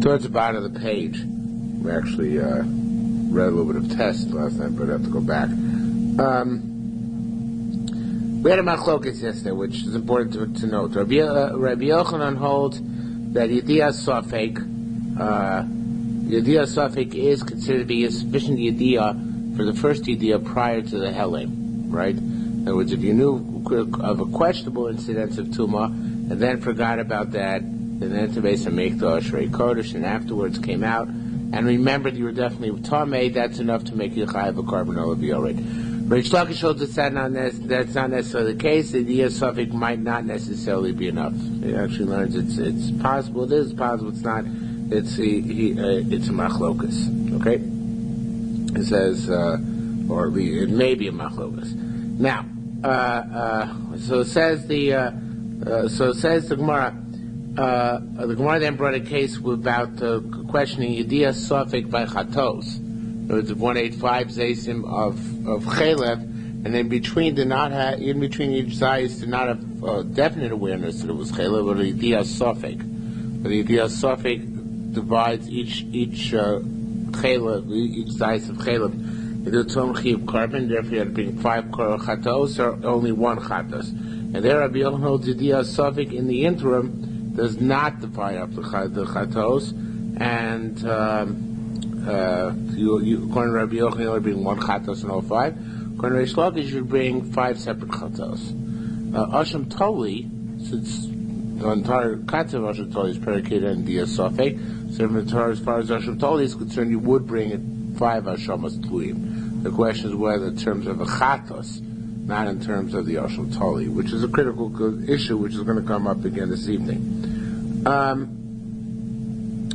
Towards the bottom of the page, we actually read a little bit of test last night, but I have to go back. We had a machlokas yesterday, which is important to note. Rabbi Yochanan holds that Yediyah Safek is considered to be a sufficient Yediyah for the first Yediyah prior to the Helim, right? In other words, if you knew of a questionable incidence of Tumah and then forgot about that, and then to base a Mikdash or a Kodesh, and afterwards came out and remembered you were definitely Tameh, that's enough to make you chayav a carbon olav yored. Reish Lakish holds that's not necessarily the case. The Yediyah Safek might not necessarily be enough. He actually learns it's possible. It is possible. It's not. It's a machlokas. Okay. It says, or it may be a machlokas. Now, so says the Gemara. The Gemara then brought a case about questioning Yediyah Safek by Chatos. There was 185 zaysim of chalev, and in between each zayis did not have definite awareness that it was chalev, but Yediyah Safek. But Yediyah Safek divides each chalev, each zayis of chalev into a tonchi of carbon. Therefore, you had to bring 5 chatos or only 1 chatos. And there, Rabbi Yochanan holds Yediyah Safek in the interim does not divide up the chatos, and according to Rabbi Yochanan, you only bring 1 chatos and all 5. According to Reish Lakish, you bring 5 separate chatos. Asham Toli, since the entire concept of Asham Toli is predicated on Yediyah Safek, so as far as Asham Toli is concerned, you would bring it 5 Ashamas Tluyim. The question is whether in terms of a chatos, not in terms of the Asham Toli, which is a critical issue, which is going to come up again this evening.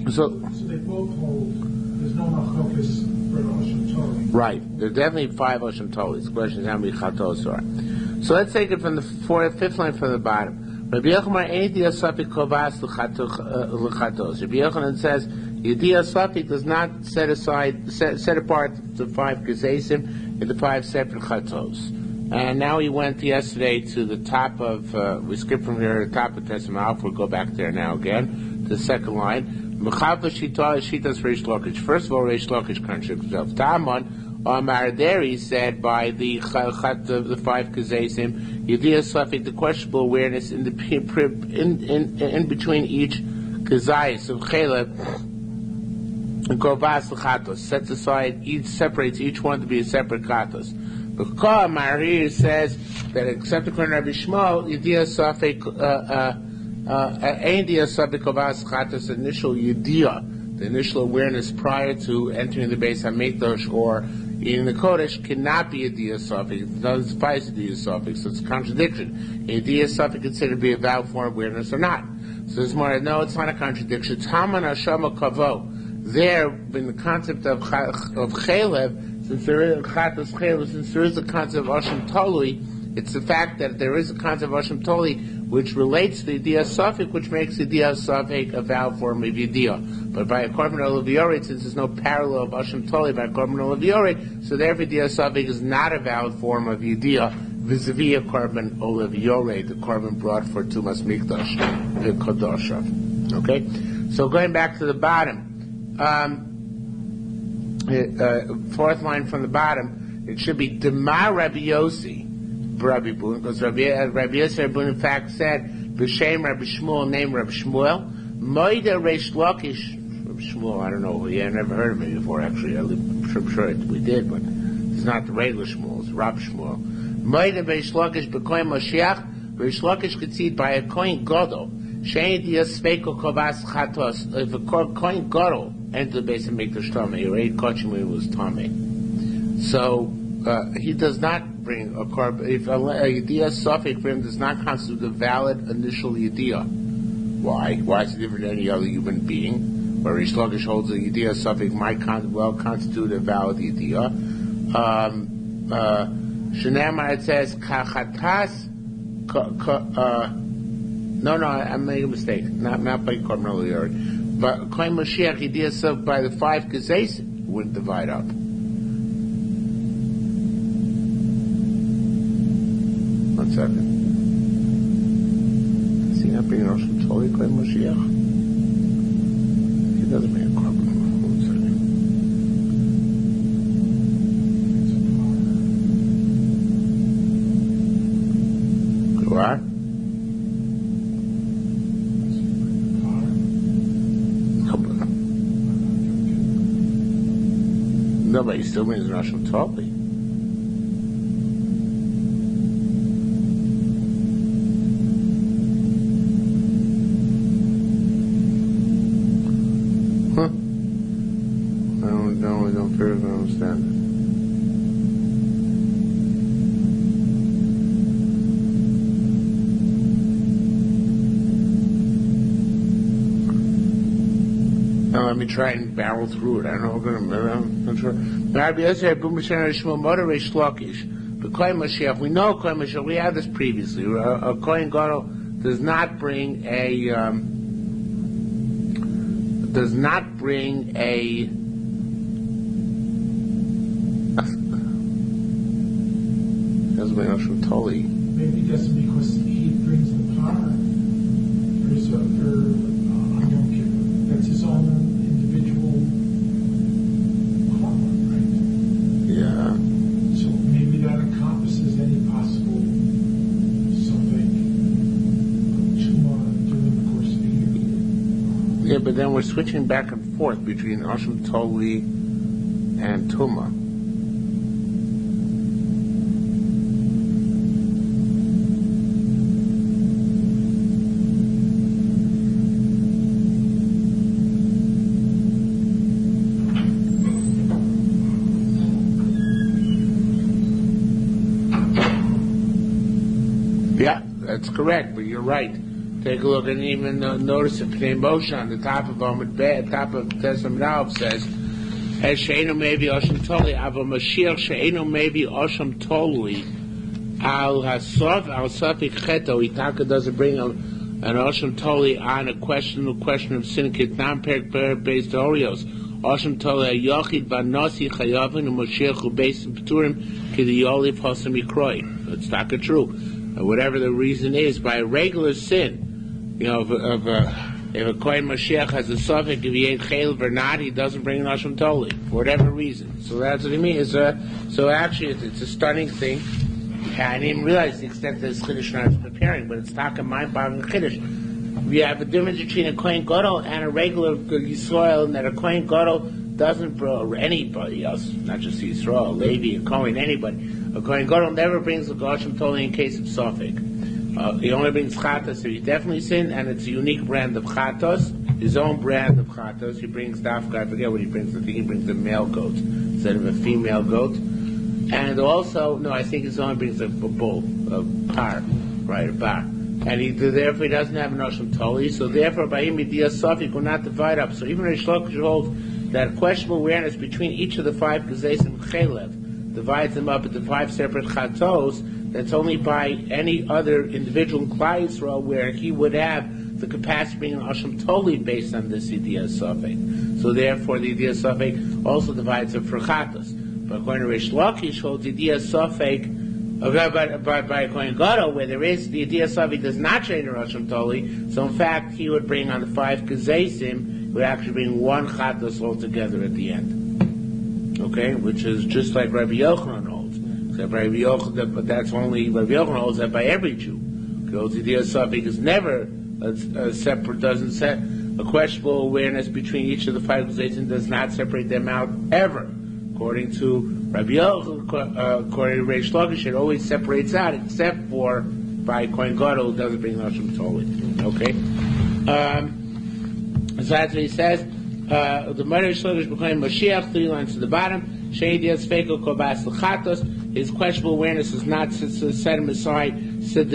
So they both hold there's no machlokas for Asham Toli. Right. There are definitely 5 Asham Tolis. The question is how many chatos are. So let's take it from the 5th line from the bottom. Rabbi Yochanan Yediyah Safek kovas l'chatos. Rabbi Yochanan says Yediyah Safek does not set apart the 5 gezesim into 5 separate chatos. And now he went yesterday to the top of, we skipped from here to the top of Tessim Alpha, we'll go back there now again, to the second line. First of all, Reish Lakish contradicts himself. Ta'aman, Amar there he said by the 5 Kazesim, Yediyah Safek, the questionable awareness in between each Kazayis of Chalev, and Kovas L'chatos, sets aside, separates each one to be a separate Chatos. But Marir says that except according to Rabbi Shmuel, Yediyah Safek, Yediyah Safek Kovas Chatos, initial Yediyah, the initial awareness prior to entering the Beis HaMikdash or eating the Kodesh, cannot be Yediyah Safek. It doesn't suffice Yediyah Safek, so it's a contradiction. Yediyah Safek considered to be a valid form of awareness or not. So it's more, no, it's not a contradiction. Taman Hashama Kavo. There, in the concept of Chalev, since there is a concept of Asham Toli, it's the fact that there is a concept of Asham Toli which relates to the Yediyah Safek, which makes the Yediyah Safek a valid form of Yediyah. But by a carbon olav yored, since there's no parallel of Asham Toli by a carbon olav yored, so therefore Yediyah Safek is not a valid form of Yediyah vis-a-vis a carbon olav yored, the carbon brought for Tumas Mikdash, the Kodoshav. Okay? So going back to the bottom, 4th line from the bottom, it should be Demar Rabbi Yossi, Rabbi Boone, because Rabbi Yossi Boone in fact said, B'Shem Rabbi Shmuel, name Rabbi Shmuel, Moida Reish Lakish, Rabbi Shmuel, I don't know, I've never heard of him before actually, I'm sure we did, but it's not the regular Shmuel, it's Rabbi Shmuel. Moida Reish Lakish B'Koyin Moshiach, Reish Lakish could see it by a Koyin Godel, Shein Diyas Speko Kovas Chatos, if a Koyin Godel entered the Beis HaMikdash Tameh, he already caught him when he was Tameh. So, he does not bring a carbon. If a Yediyah Safek for him does not constitute a valid initial Yediyah. Why? Why is it different than any other human being? Where Reish Lakish holds a Yediyah Safek might well constitute a valid Yediyah. Shenamar, it says, Kachatas, no, I'm making a mistake. Not by carbon olav. But Kohen Mashiach Yediyah Safek by the 5 Kazesim wouldn't divide up. One second. Is he not bringing Asham Toli Kohen Mashiach? He doesn't No, but he still brings an Asham Tali. Huh? I don't very understand it. Now let me try and barrel through it. I don't know. I'm not sure. We know Kohen Mashiach. We had this previously. A Kohen Gadol does not bring a doesn't bring Asham Toli. Maybe that's because he brings the power. That's his own individual karma, right? Yeah. So maybe that encompasses any possible something during the course of the year. Yeah, but then we're switching back and forth between Asham Toli and Tuma. Yeah, that's correct, but you're right. Take a look and even notice if Pnei Moshe on the top of Amud Beit, top of Tesam Rav says, She'enu maybe Osham Toli, Ava Mashiach She'enu maybe Osham Toli, Al Safik Cheto, Itaka doesn't bring an Osham Toli on a question of Sinikit Namperk based Orios. Osham Toli Yochid Banosi Chayavin and Mashiach based in Peturim Kidi Yoli Posam Yikroi. It's not true. Whatever the reason is, by a regular sin, if a Kohen Mashiach has a suffix, if he ate chayil or not, he doesn't bring an Asham Toli, for whatever reason. So that's what he means. So actually, it's a stunning thing. I didn't even realize the extent that this Chiddush I was preparing, but it's talking mind-boggling Chiddush. We have a difference between a Kohen Gadol and a regular Yisrael, and that a Kohen Gadol doesn't, or anybody else, not just Yisrael, Levi, a Kohen, anybody. A Kohen Gadol never brings a Asham Toli in case of Safek. He only brings Chatos, so he definitely sinned, and it's a unique brand of Chatos, his own brand of Chatos. He brings Dafka, I forget what he brings, I think he brings a male goat instead of a female goat. And also, no, I think he only brings a bull, a par, right, a bar. And therefore he doesn't have an Asham Toli, so therefore by him, Safek will not divide up. So even Reish Lakish holds that questionable awareness between each of the five Gezesim Chelev divides them up into five separate chatos. That's only by any other individual in Klal Yisrael where he would have the capacity to bring an Asham Toli based on this idea Safek. So therefore the idea Safek also divides up for chatos. But according to Reish Lakish holds the idea Safek by Kohen Gadol, where there is the idea Safek does not train a Asham Toli. So in fact he would bring on the five Gezesim, would actually bring one chatos altogether at the end. Okay, which is just like Rabbi Yochanan holds. Except Rabbi Yochanan, but that's only Rabbi Yochanan holds that by every Jew. Because the idea of Safek is never a separate, doesn't set a questionable awareness between each of the five organizations, does not separate them out ever. According to Rabbi Yochanan, according to Reish Lakish, it always separates out, except for by Kohen Gadol, who doesn't bring Asham Toli. Okay, so that's what he says. The Mother Shlokish became Mashiach, 3 lines to the bottom. Sheidias Feko Kobas L'chatos. His questionable awareness is not set him aside. Set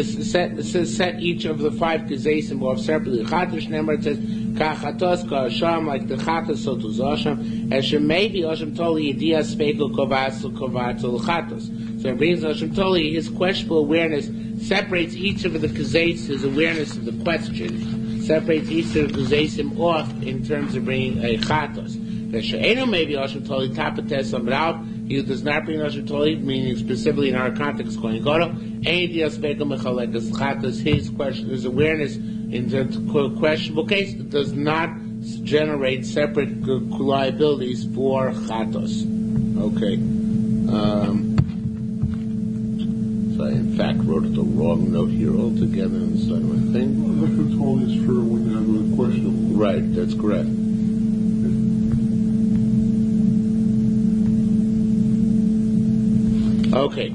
each of the five Gezesim off separately. Chatos Nemar says Kachatos Kasham, like the Chatos so to Zosham. As maybe Asham Toli Yedias Feko Kobas L'chatos. So it brings Asham Toli. His questionable awareness separates each of the Gezesim, his awareness of the question. Separates each of the Gezesim off in terms of bringing a Chatos. She'enu maybe Asham Toli tapates amrav. He does not bring Asham Toli, meaning specifically in our context, Kohen Gadol. Any dias bekel mechalekas Chatos. His question, his awareness in the questionable case does not generate separate liabilities for Chatos. Okay. So I, in fact, wrote the wrong note here altogether inside of my thing. Well, Asham Toli is for when you have a question. Right, that's correct. Okay.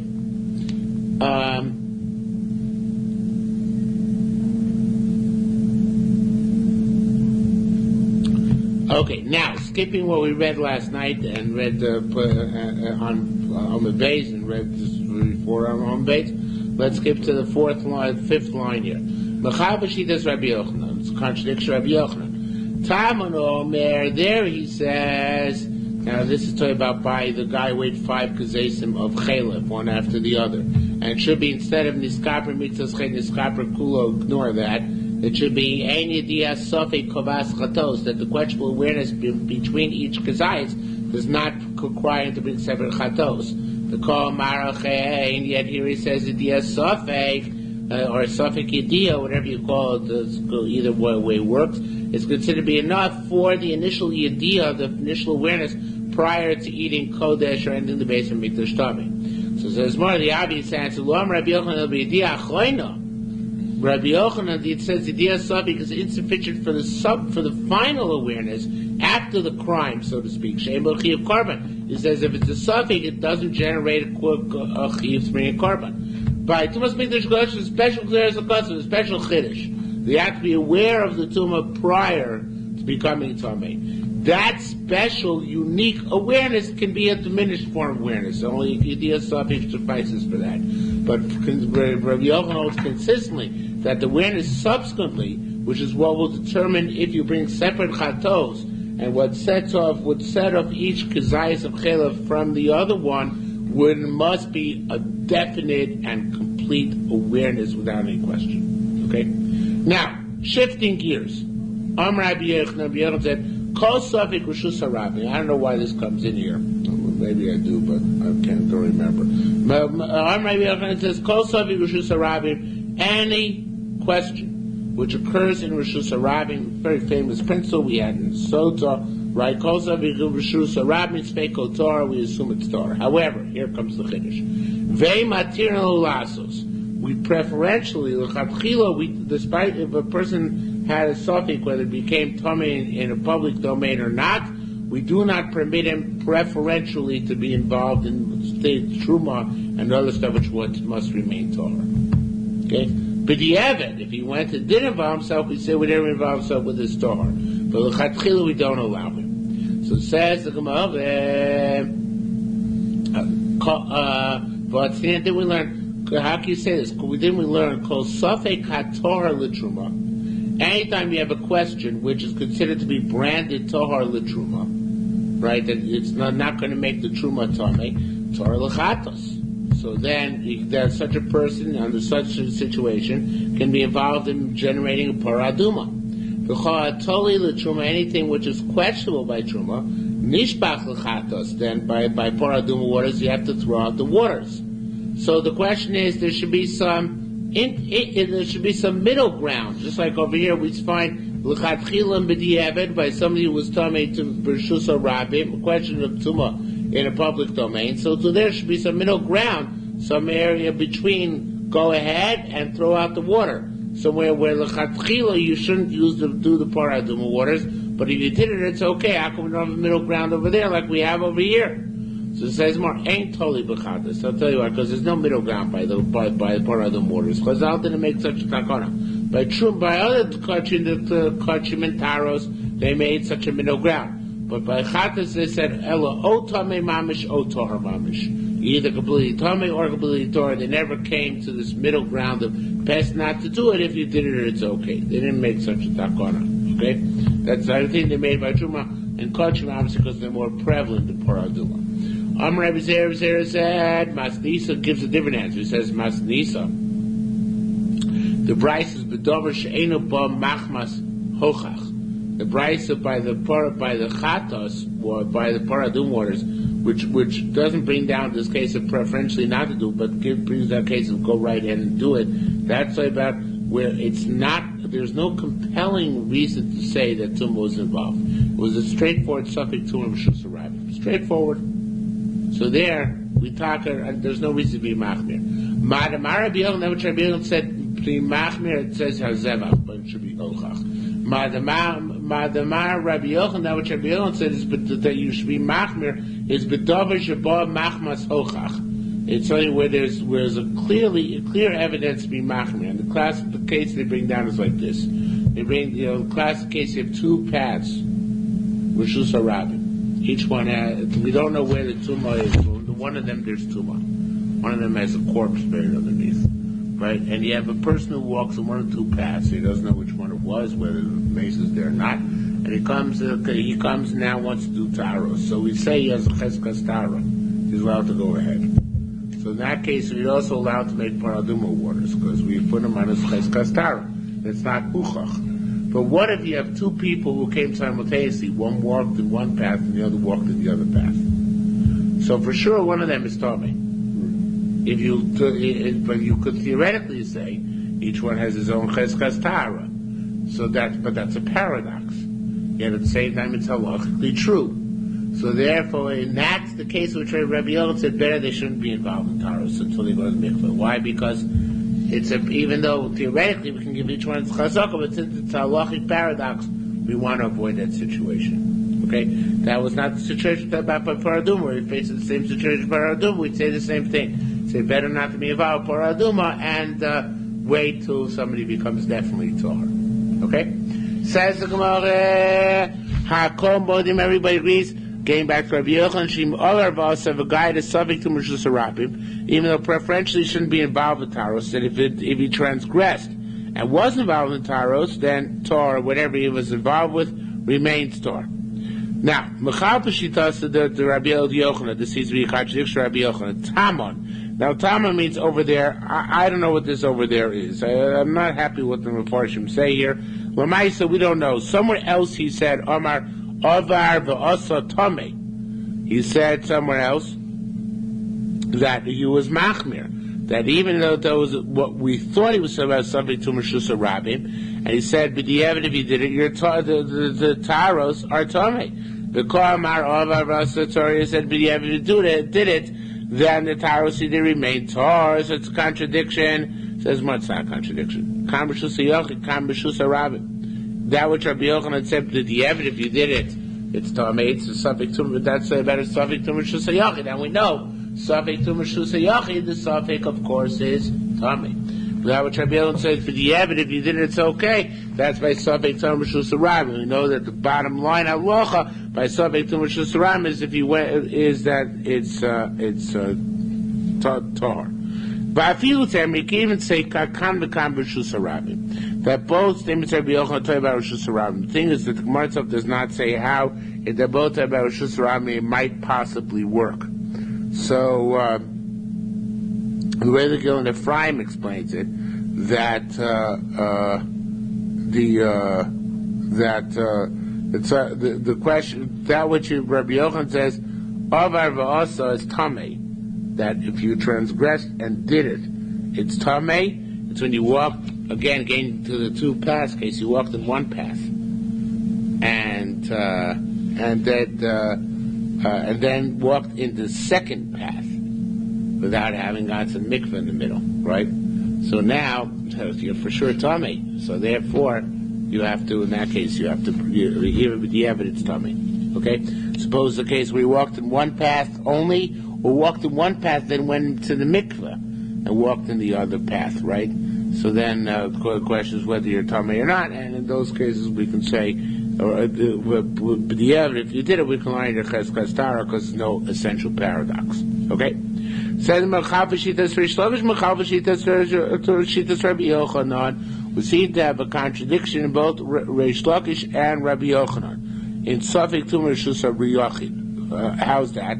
Okay, now skipping what we read last night and read on the base and read this before on base, let's skip to the fifth line here. Mechabashitas Rabbi Yochanan. It's a contradiction of Rabbi Yochanan. Taman Omer, there he says, now this is talking about by the guy weighed 5 kazesim of chalef, one after the other. And it should be instead of niskaper mitzvahs chay niskaper kulo, ignore that. It should be ein yediyah sofek kovas chatos, that the questionable awareness between each kazayis does not require him to bring separate chatos. The kol marachein, yet here he says yediyah sofek, or sofek yediyah, whatever you call it, either way it works, is considered to be enough for the initial yediyah, the initial awareness, prior to eating kodesh or ending the base of mikdash tamei. So there's more of the obvious answer. Rabbi Yochanan yediyah achroina. Rabbi Yochanan, it says yediyah sofek is insufficient for the final awareness after the crime, so to speak. She'en bo chiyuv korban. He says if it's a sofek, it doesn't generate a chiyuv to bring a korban. By tumas mikdash kodesh, a special clearance of custom, a special chiddush. You have to be aware of the tumah prior to becoming tamei. That special, unique awareness can be a diminished form of awareness. Only yediyah sofek suffices for that. But Rabbi Yochanan holds consistently that the awareness subsequently, which is what will determine if you bring separate chatos, and what set off each kazayas of chalef from the other one, must be a definite and complete awareness without any question. Okay? Now, shifting gears. Rabbi Yochanan said, Kol sofek reshus harabim. I don't know why this comes in here. Maybe I do, but I don't remember. Rabbi Yochanan says, Kol sofek reshus harabim, any question which occurs in reshus harabim, very famous principle we had in Sota, right? Kol sofek reshus harabim, tzfeiko Torah, we assume it's Torah. However, here comes the chiddush. Vei matirna lasos. We preferentially, despite if a person had a sofek, whether it became tamei in a public domain or not, we do not permit him preferentially to be involved in state truma and other stuff which must remain Torah. Okay? But if he went and did involve himself, we say we never involve himself with his Torah. But l'chatchila we don't allow him. So it says the Gemara, but then we learn. How can you say this? Didn't we learn called sofek haTorah l'truma? Anytime you have a question which is considered to be branded Torah l'truma, right? That it's not going to make the truma tamei, Torah l'chatos. So then, such a person under such a situation can be involved in generating a paraduma. V'chol l'truma, anything which is questionable by truma, nishbach l'chatos. Then by paraduma waters, you have to throw out the waters. So the question is, there should be some middle ground. Just like over here, we find l'chatchila b'diavad by somebody who was tamei to b'reshus harabim, a question of tumah in a public domain. So there should be some middle ground, some area between go ahead and throw out the water. Somewhere where l'chatchila you shouldn't do the paraduma waters, but if you did it, it's okay. How come we don't have a middle ground over there like we have over here? So it says more, ain't totally b'chatas. I'll tell you why, because there's no middle ground by the paradum waters. Chazal didn't make such a takana. By other kachim and taros, they made such a middle ground. But by chatas they said, Ella o tamei mamish, o torah mamish. Either completely tamei or completely torah. They never came to this middle ground of best not to do it. If you did it, it's okay. They didn't make such a takana. Okay? That's the other thing they made by truma and kachim, obviously, because they're more prevalent in paraduma. Rabbi Zera said, Masnisa gives a different answer. He says, Masnisa. The Bryce is Bedover She'enu Ba Machmas Hochach. The Bryce by the Chatos, or by the Paradum waters, which doesn't bring down this case of preferentially not to do, but brings down case of go right ahead and do it. That's about where it's not, there's no compelling reason to say that Tumah was involved. It was a straightforward suffix Tumah Rishus Harabim. Straightforward. So there, we talk, there's no reason to be machmir. Madamar Rabbi Yochanan, which Rabbi Yochanan said, to be machmir, it says hazevach, but it should be ochach. Madamar Rabbi Yochanan, which Rabbi Yochanan said is that you should be machmir, is bedover sheba machmas ochach. It's only where there's a clear evidence to be machmir. And the case they bring down is like this. They bring, the classic case, you have two paths, Rishus HaRabim. Each one we don't know where the tumah is. One of them, there's tumah. One of them has a corpse buried underneath. Right? And you have a person who walks on one of two paths. He doesn't know which one it was, whether the mace is there or not. And he comes now, wants to do taros. So we say he has a cheskas tara. He's allowed to go ahead. So in that case, we're also allowed to make paraduma waters, because we put him on his cheskas tara. It's not uchach. But what if you have two people who came simultaneously? One walked in one path and the other walked in the other path. So for sure, one of them is Tomei. But you could theoretically say each one has his own cheskas tara. But that's a paradox. Yet at the same time, it's halachically true. So therefore, and that's the case which Rabbi Yochanan said better they shouldn't be involved in taros until they go to the mikveh. Why? Because even though theoretically we can give each one its chazaka, but since it's a halachic paradox, we want to avoid that situation. Okay? That was not the situation about paraduma. Where we face the same situation with paraduma, we'd say the same thing. Say better not to be involved with paraduma and wait till somebody becomes definitely tahor. Okay? Says the Gemara, Hakom Bodim, everybody agrees. Getting back to Rabbi Yochanan, Shim Olar V'Asav, a guy that's subject to Rishus HaRabim, even though preferentially shouldn't be involved with taros, that if he transgressed and was involved in taros, then Tor, whatever he was involved with, remains Tor. Now, Mechal Peshitas, the Rabbi Yochanan, this seems to be a contradiction to Rabbi Yochanan. Tamon. Now, Tamon means over there. I don't know what this over there is. I'm not happy with what the Mefarshim say here. Lamaisa, we don't know. Somewhere else he said, Omar, Avar v'asa Tomei. He said somewhere else that he was machmir. That even though that was what we thought he was about something to Rishus HaRabim, and he said, but the evidence if you did it, the taros are Tomei. The Amar Avar v'asa Torah said, but the evidence did it, then the taros either remain tar. So it's a contradiction. Says what's not a contradiction? Kam Rishus HaYachid, Kam Rishus HaRabim. That which Rabbi Yochanan said, the evidence if you did it, it's tamei. It's a suffix to that's about a suffix to Rishus HaYachid, and we know suffix to Rishus HaYachid. The suffix, of course, is tamei. That which Rabbi Yochanan said for the evidence if you did it, it's okay. That's by suffix to Rishus HaRabim. We know that the bottom line halacha by suffix to Rishus HaRabim is if you went is that it's tar. But if you can even say kakan v'kan Rishus HaRabim. That both statements Rabbi Yochanan talk about Rishus HaRabim. The thing is that the Gemara itself does not say how, if they're both talking about Rishus HaRabim, it might possibly work. So, the way the Gilin Ephraim explains it, that the question, that which Rabbi Yochanan says, Avar v'asa is tamei, that if you transgressed and did it, it's tamei. It's when you walk, again, getting to the two paths case, you walked in one path, and then walked into the second path without having got some mikveh in the middle, right? So now you're for sure tummy. So therefore, you have to, in that case, even with the evidence tummy. Okay? Suppose the case where you walked in one path only, or walked in one path, then went to the mikveh and walked in the other path, right? So then the question is whether you're tummy or not, and in those cases we can say, with the evidence, if you did it, we can learn your cheskas tara because there's no essential paradox. Okay? Says Mechal V'Shitas Reish Lakish, Mechal V'Shitas Rabbi Yochanan. We seem to have a contradiction in both Reish Lakish and Rabbi Yochanan. In Safek Tumah Rishus HaYachid. How's that?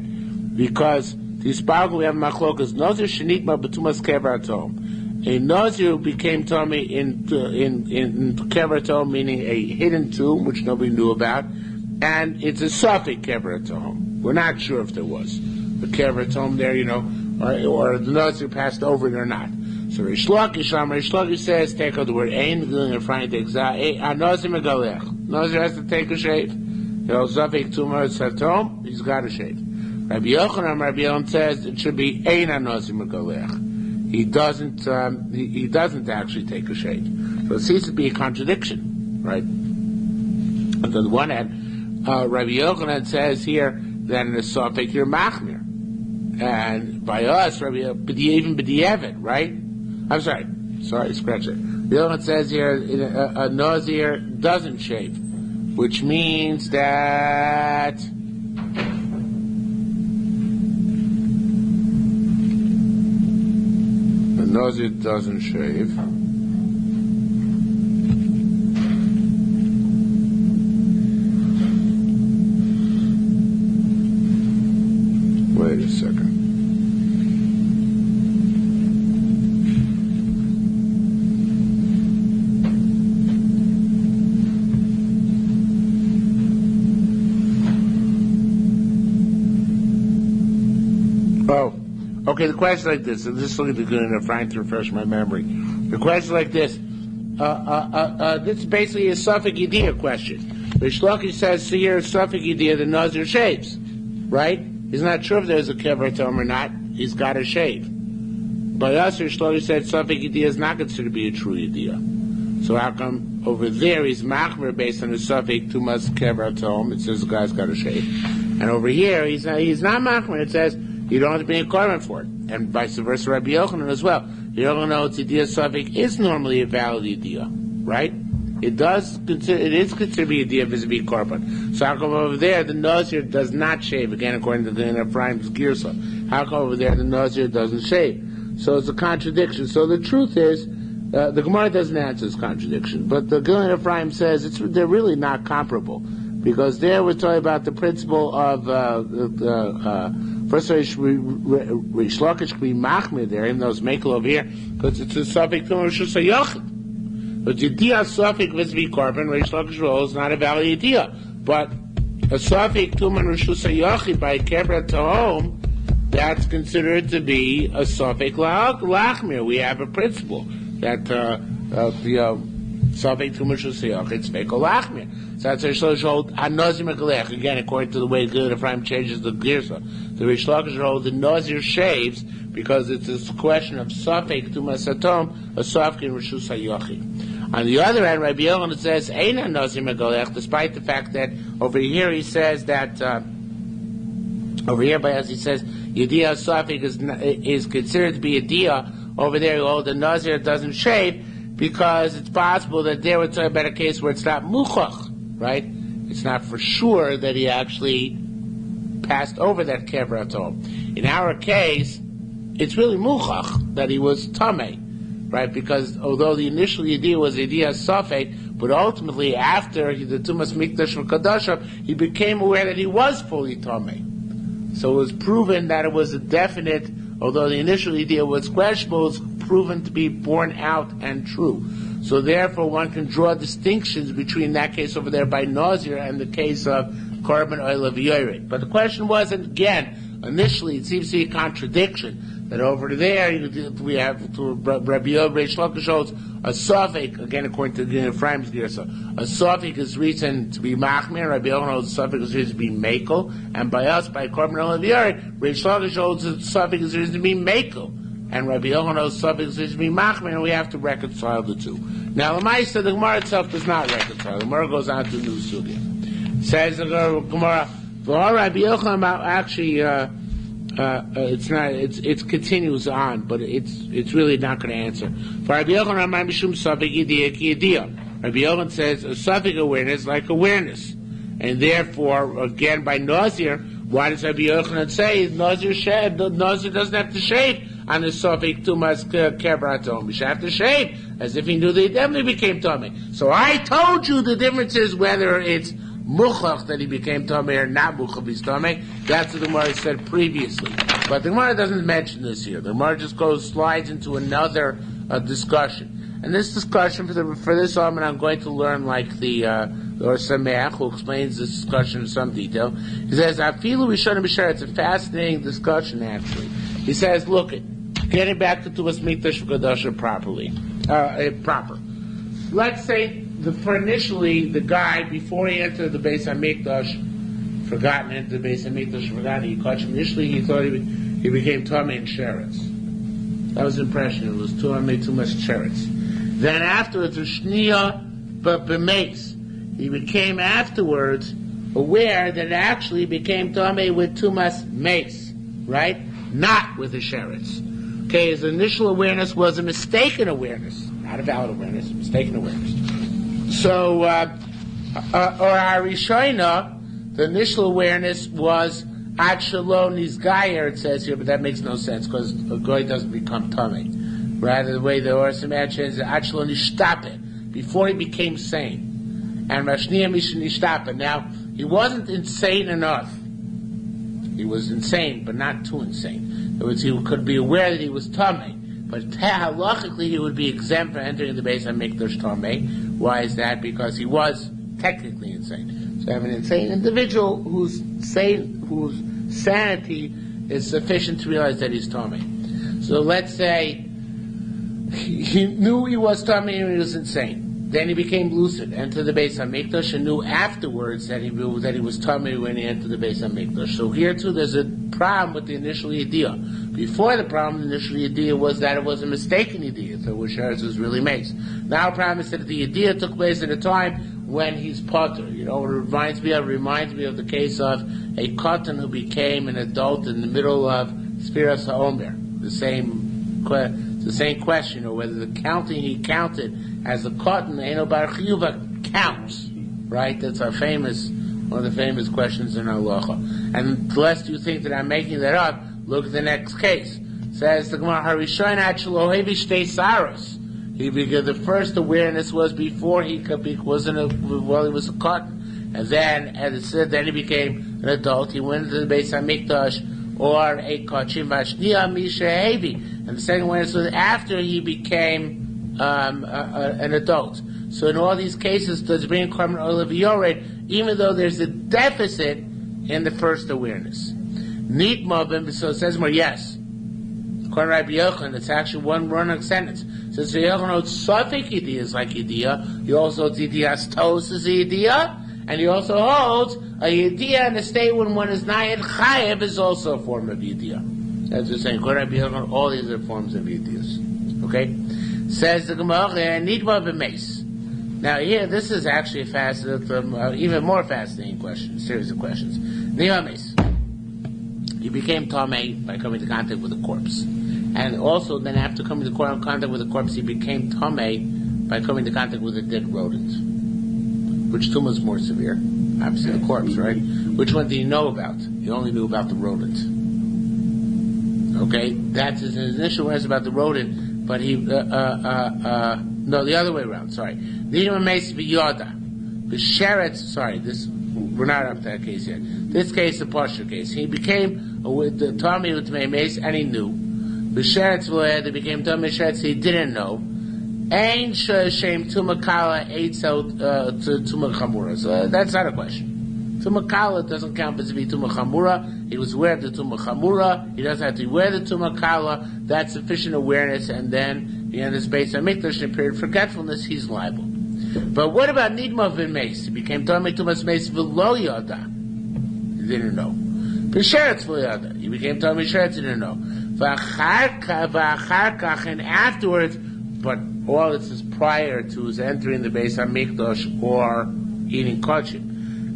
Because the Sparkle we have Machlokas Nazir Shenitma B'Tumas Kever Atom. A Nazir became Tomei in Kever Atom, meaning a hidden tomb which nobody knew about, and it's a Safek Kever Atom. We're not sure if there was the Kever Atom there, or the Nazir passed over it or not. So Reish Lakish says, take out the word ein, and find the exact Nazir Megalech. Nazir has to take a shave. Safek Tumah Satom, he's got a shave. Rabbi Yochanan says it should be ein Nazir Megalech. He doesn't actually take a shave. So it seems to be a contradiction, right? On the one hand, Rabbi Yochanan says here that in the Safek you're machmir. And by us, even b'di'evet, right? I'm sorry, scratch it. The other one says here, a Nazir doesn't shave, which means that a Nazir doesn't shave. Wait a second. Oh, okay, the question is like this, and this is looking good enough, trying to refresh my memory. The question is like this. This is basically a Suffolk Yediyah question. Rish Lakish says, so here, Suffolk Yediyah, the Nazir shaves, right? He's not sure if there's a kever to him or not. He's got to shave. By us, Rish Lakish said Suffolk Yediyah is not considered to be a true Yediyah. So how come over there he's machmer based on the Suffolk tumas kever to him? It says the guy's got to shave. And over here, he's not machmer. It says you don't have to be a korban for it. And vice versa, Rabbi Yochanan as well. You don't know it's Yediyah Suffolk is normally a valid Yediyah, right? It is considered to be Yediyah vis-a-vis korban. So how come over there the Nazir does not shave? Again, according to the Ephraim's Girsa. How come over there the Nazir doesn't shave? So it's a contradiction. So the truth is, the Gemara doesn't answer this contradiction, but the Gilin Ephraim says they're really not comparable, because there we're talking about the principle of first Rish Lakish can be machmir there, even though it's makel over here, because it's a suffix to Rishus HaYachid. But Yediyah suffix vis-a-vis korban, Rish Lakish role is not a valid Yediyah, but a suffix to Rishus HaYachid by Kebra to home, that's considered to be a suffix lachmir. We have a principle that the suffix to Rishus HaYachid is makel lachmir. So that's Rish Lakish hold anozim mekalech. Again, according to the way the Ephraim changes the girsa, the Rish Lakish hold the Nazir shaves because it's a question of safek to masatom, a safek in Rishus HaYachid. On the other hand, Rabbi Yochanan says eina anozim mekalech, despite the fact that over here he says that over here by us he says Yediyah safek is considered to be a Yediyah. Over there, he holds the Nazir doesn't shave because it's possible that there we're talking about a case where it's not muchach. Right? It's not for sure that he actually passed over that kever atom. In our case, it's really muchach that he was tameh, right? Because although the initial idea was idea safek, but ultimately after the tumas mikdash v'kadasha, he became aware that he was fully tameh. So it was proven that it was a definite, although the initial idea was questionable, it was proven to be borne out and true. So therefore, one can draw distinctions between that case over there by Nazir and the case of Korban Oil V'Yored. But the question was, and again, initially it seems to be a contradiction, that over there we have to Rabbi Yochanan Rish Lakish holds a safek, again according to the Ephraim's Girsa, a safek is reason to be machmir, Rabbi Yochanan holds a safek is reason to be makel, and by us, by Korban Oil V'Yored, Rish Lakish holds a safek is reason to be makel. And Rabbi Yochanan suffix is to be machmir, and we have to reconcile the two. Now, the Ma'aseh, the Gemara itself does not reconcile. The Gemara goes on to a new sugya. Says the Gemara, for Rabbi Yochanan actually, it's not. It continues on, but it's really not going to answer. For Rabbi Yochanan, my mishum suffix yediyah ki yediyah. Rabbi Yochanan says a suffix awareness like awareness, and therefore, again by Nazir, why does Rabbi Yochanan say Nazir shed? Nazir doesn't have to shave on the sofik tumas kevratom. He should have to shave, as if he knew that he definitely became tummy. So I told you the difference is whether it's muchach that he became tummy or not muchach he's tummy. That's what the Gemara said previously. But the Gemara doesn't mention this here. The Gemara just slides into another discussion. And this discussion, for this argument, I'm going to learn like the or Sameach, who explains this discussion in some detail. He says, "Afilu Rishonim B'Shar." It's a fascinating discussion, actually. He says, "Look, getting back to Tumas Mikdash V'Kadasha proper. Let's say for initially the guy before he entered the Beis Hamikdash, forgotten entered the Beis Hamikdash, forgot he caught him. Initially, he thought he became Tamei in Sheretz. That was the impression. It was too much Sheretz. Then afterwards, Shnia B'Meis. He became afterwards aware that it actually became Tamei with Tumas Meis, right? not with the sheretz. Okay, his initial awareness was a mistaken awareness, not a valid awareness, mistaken awareness. So, or Arishoina, the initial awareness was Ad Shalom Nizgayer, it says here, but that makes no sense because a goy doesn't become tummy. Rather, the way the Oras imagines is Ad Shalom Nishtape, before he became sane. And Mashniya Mishin Nishtape. Now, he wasn't insane enough. He was insane, but not too insane. In other words, he could be aware that he was tummy, but halachically he would be exempt from entering the Beis HaMikdash tummy. Why is that? Because he was technically insane. So you have an insane individual whose sanity is sufficient to realize that he's tummy. So let's say he knew he was tummy and he was insane. Then he became lucid, entered the Beis HaMikdash, and knew afterwards that he was tummy when he entered the Beis HaMikdash. So here too, there's a problem with the initial idea. Before the problem, the initial idea was that it was a mistaken idea, so which was really mace. Now the problem is that the idea took place at a time when he's potter. You know, it reminds me of the case of a cotton who became an adult in the middle of Spiras HaOmer. The same question, or whether the counting he counted as the cotton, Eino Bar Chiyuva, counts, right? That's one of the famous questions in halacha. And lest you think that I'm making that up, look at the next case. It says the Gemara Harishon Achlo Hevi Shtei Saros. The first awareness was before he was he was a cotton, and then, as it said, then he became an adult. He went into the Beis HaMikdash, or a kachim vashniya misha hevi, and the second awareness was after he became an adult. So in all these cases, does bring Karman Olav Yored, even though there's a deficit in the first awareness. Neat Mobim, so it says more, yes. According to Rabbi Yochanan, it's actually one run sentence. Since Rabbi Yochanan holds Safik Idiyah is like Idiyah, he also holds Idiyah's Tos is Idiyah, and he also holds a Idiyah in a state when one is Nayad Chayev is also a form of Idiyah. That's what we're saying. According to Rabbi Yochanan, all these are forms of Idiyahs. Okay? Says the Gemara, Nidma b'meis. Now here, this is actually a even more fascinating question, series of questions. Nidma b'meis. He became Tamei by coming into contact with a corpse. And also then after coming into contact with a corpse, he became Tamei by coming into contact with a dead rodent. Which tumor is more severe? Obviously the corpse, right? Which one did he know about? He only knew about the rodent. Okay? That's his initial awareness about the rodent. But he, no, the other way around, sorry. We're not up to that case yet. This case, the partial case. He became with the Tommy with Mace, and he knew. They became Tommy Sheretz, he didn't know. Ain Shem Tumakala ate so to Tumakamura. So that's not a question. Tumakala doesn't count as to be Tumakamura. He was aware of the Tumakamura. He doesn't have to wear the Tumakala. That's sufficient awareness, and then the end is based on Mikdash in a period of forgetfulness, he's liable. But what about Nidma Vin Mace? He became Tomei Tumas Mace V'lo Yada. He didn't know. B'Sheretz V'lo Yada. He became Tomei Sheretz, he didn't know. V'acharkach, and afterwards, but all this is prior to his entering the Beis HaMikdash or eating kachim.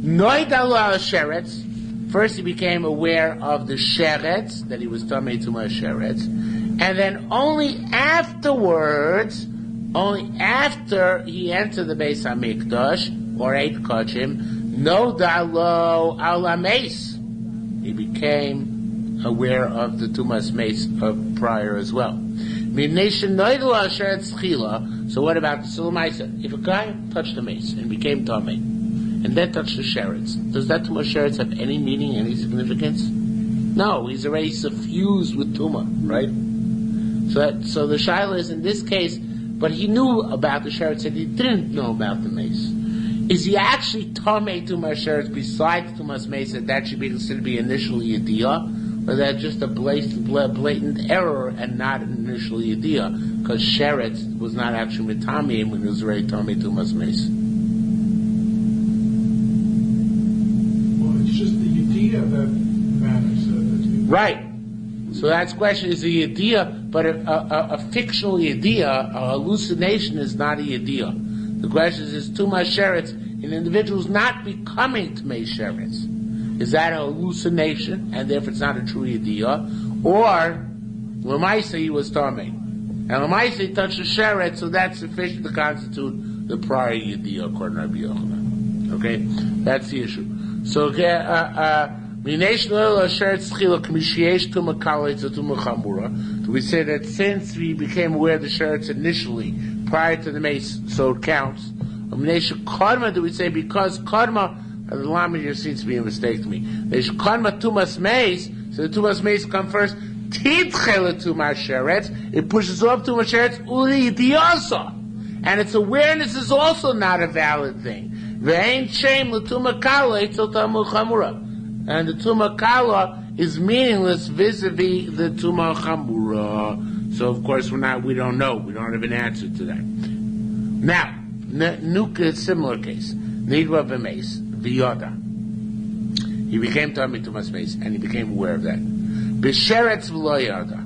Noidalu al sheretz. First, he became aware of the sheretz, that he was tamei tuma sheretz, and then only afterwards, only after he entered the Beis HaMikdash or ate kachim, noidalu al mace. He became aware of the tumas mace prior as well. So what about the Sulamaisa? If a guy touched the mace and became tamei, and then touched the sheretz, does that Tumah sheretz have any meaning, any significance? No, he's already suffused with Tumah, right? So the Shaila is in this case, but he knew about the sheretz and he didn't know about the mace. Is he actually Tamei Tumah sheretz besides Tumah's mace, that should be considered to be initially a Diyah? Or that's just a blatant error and not an initial idea, because sheretz was not actually mitami when it was already tamei tumas mace. Well, it's just the idea that matters. Right. So that's the question: is the idea, but a fictional idea, a hallucination, is not a idea. The question is tumas sheretz in individuals not becoming tamei sheretz. Is that a hallucination, and therefore it's not a true idea? or Lamaisa he was Tameh. And Lamaisa he touched the Sheret, so that's sufficient to constitute the prior Yediyah according to Rabbi Yochanan. Okay? That's the issue. So, we say that since we became aware of the Sheretz initially, prior to the mace, so it counts. Karma, do we say because Karma, the Lamed here seems to be a mistake to me. Karma Tumas Mace, so the Tumas Mace come first. Tidchele Tumas Sheretz, it pushes off Tumas Sheretz, Uli Diyasa. And its awareness is also not a valid thing. Ve'ein Shem L'Tuma Kala, Eitzel Tamul Chamura. And the Tuma Kala is meaningless vis-a-vis the Tuma Chamura. So of course we don't know. We don't have an answer to that. Now, Nuka, similar case. Nidwa b'meis, v'yoda. He became Tomei Tumas Meis, and he became aware of that. B'sheretz v'lo yoda.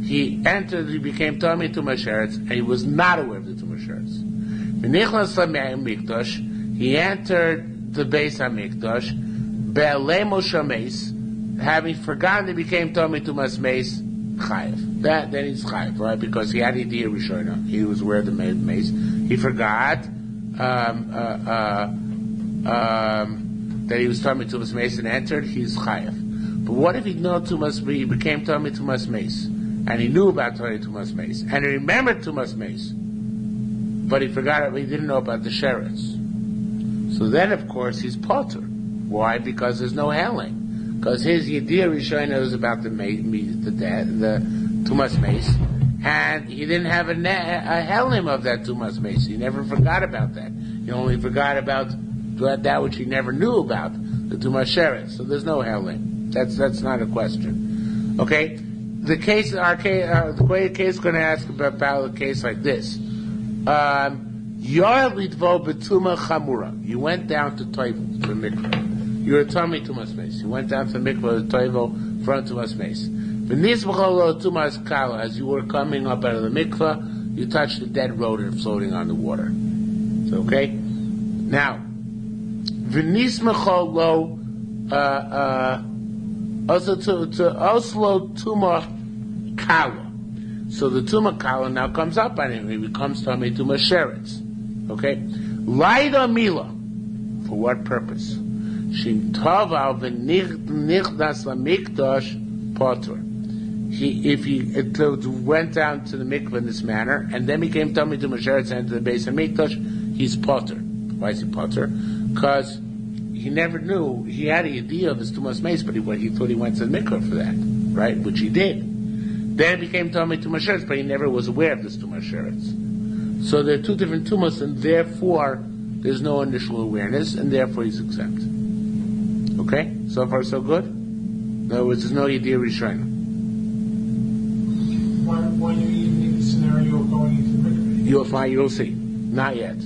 He became Tomei Tumas Sheretz, and he was not aware of the Tumas Sheretz. V'nichlas l'mikdash, he entered the Beis HaMikdash, be'alemo shameis, having forgotten he became Tomei Tumas Meis, chayev. Then he's chayev, right? Because he had idea Rishona. He was aware of the mace. He forgot that he was Tomei Tumas Meis and entered. He's chayev. But what if he became Tomei Tumas Meis, and he knew about Tomei Tumas Meis, and he remembered Tumas Meis, but he forgot it. He didn't know about the Sheretz. So then, of course, he's potter. Why? Because there's no heling. Because his Yediyah Rishona was about the Tumas Meis, and he didn't have a helim of that Tumas Meis. He never forgot about that. He only forgot about that which he never knew about, the Tumas Sheretz. So there's no helim. That's not a question. Okay? The way the case is going to ask about a case like this. You went down to Toivel, to the mikveh. You were Tomei Tumas Meis. You went down to the mikveh of Toivel, front Tumas Meis. As you were coming up out of the mikveh, you touched the dead rodent floating on the water. Okay? Now, also to Oslo Tuma Kala. So the Tuma Kala now comes up on him. He becomes Tomei Tumas Sheretz. Okay? Laida Mila. For what purpose? Shim Taval v'nichdas lamikdash potter. If he went down to the mikveh in this manner, and then became Tomei Tumas Sheretz and to the Beis HaMikdash, he's potter. Why is he potter? Because he never knew, he had an idea of his Tumas Meis, but he thought he went to the mikveh for that, right? Which he did. Then it became Tomei Tumas Sheretz, but he never was aware of this Tumas Sheretz. So there are two different Tumas, and therefore there's no initial awareness, and therefore he's exempt. Okay? So far so good? In other words, there's no Yediyah Rishona. Why do you even need the scenario of going into the mikveh? You'll see. Not yet.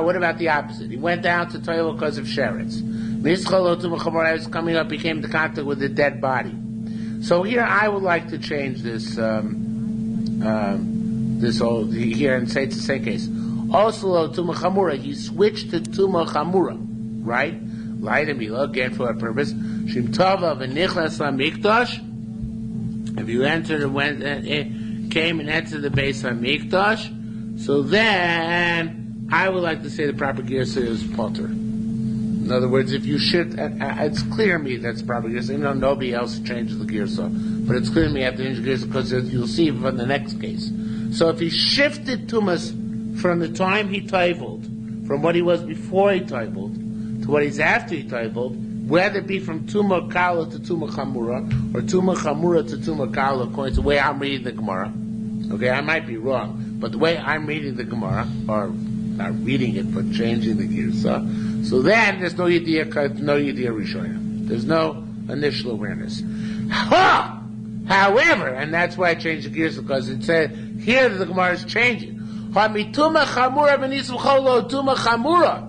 What about the opposite? He went down to Toivel because of Sheretz. Was coming up, he came into contact with a dead body. So here I would like to change this here and say it's the same case. Also, Tuma Chamura, he switched to Tuma Chamura, right? Light and Mila, again for what purpose? Shim Tava v'nichlas lamikdash. If you entered and came and entered the Beis HaMikdash, so then I would like to say the proper girsa is potter. In other words, if you should, it's clear to me that's proper girsa. Even though nobody else changes the girsa, but it's clear to me you have to change the girsa because you'll see from the next case. So if he shifted tumas from the time he taiveled, from what he was before he taiveled to what he's after he taiveled, whether it be from Tuma Kala to Tuma Chamura, or Tuma Chamura to Tuma Kala, according to the way I'm reading the Gemara. Okay, I might be wrong, but the way I'm reading the Gemara, or not reading it, but changing the Girsa, so then there's no Yediyah Rishona. There's no initial awareness. However, and that's why I changed the Girsa, because it said, here the Gemara is changing. Tuma Chamura Tuma Chamura.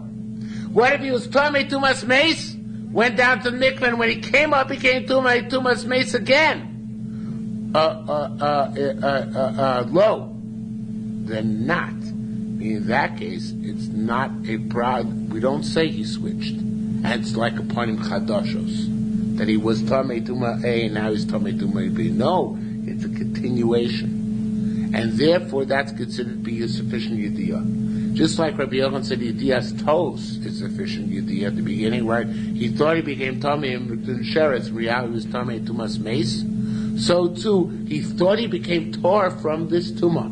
What if he was Tomei Tumas Meis? Went down to the mikveh, and when he came up, he came Tumas Meis again. Low. Then not. In that case, it's not a prod. We don't say he switched. And it's like upon him chadashos. that he was Tamei Tuma A and now he's Tamei Tuma B. No, it's a continuation. And therefore that's considered to be a sufficient Yediyah. Just like Rabbi Yochanan said Yediyah's toes is sufficient Yediyah at the beginning, right? He thought he became Tamei in Sheretz, in reality he was Tamei Tumas Mace. So too, he thought he became Torah from this Tumah.